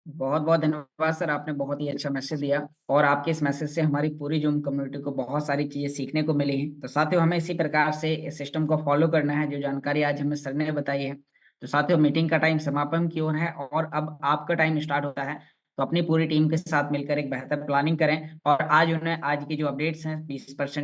बहुत बहुत धन्यवाद सर, आपने बहुत ही अच्छा मैसेज दिया और आपके इस मैसेज से हमारी पूरी जूम कम्युनिटी को बहुत सारी चीजें सीखने को मिली हैं। तो साथियों, हमें इसी प्रकार से इस सिस्टम को फॉलो करना है जो जानकारी आज हमें सर ने बताई है। तो साथियों, मीटिंग का टाइम समापन की ओर है और अब आपका टाइम स्टार्ट होता है। तो अपनी पूरी टीम के साथ मिलकर एक बेहतर प्लानिंग करें और आज की जो अपडेट्स हैं 20%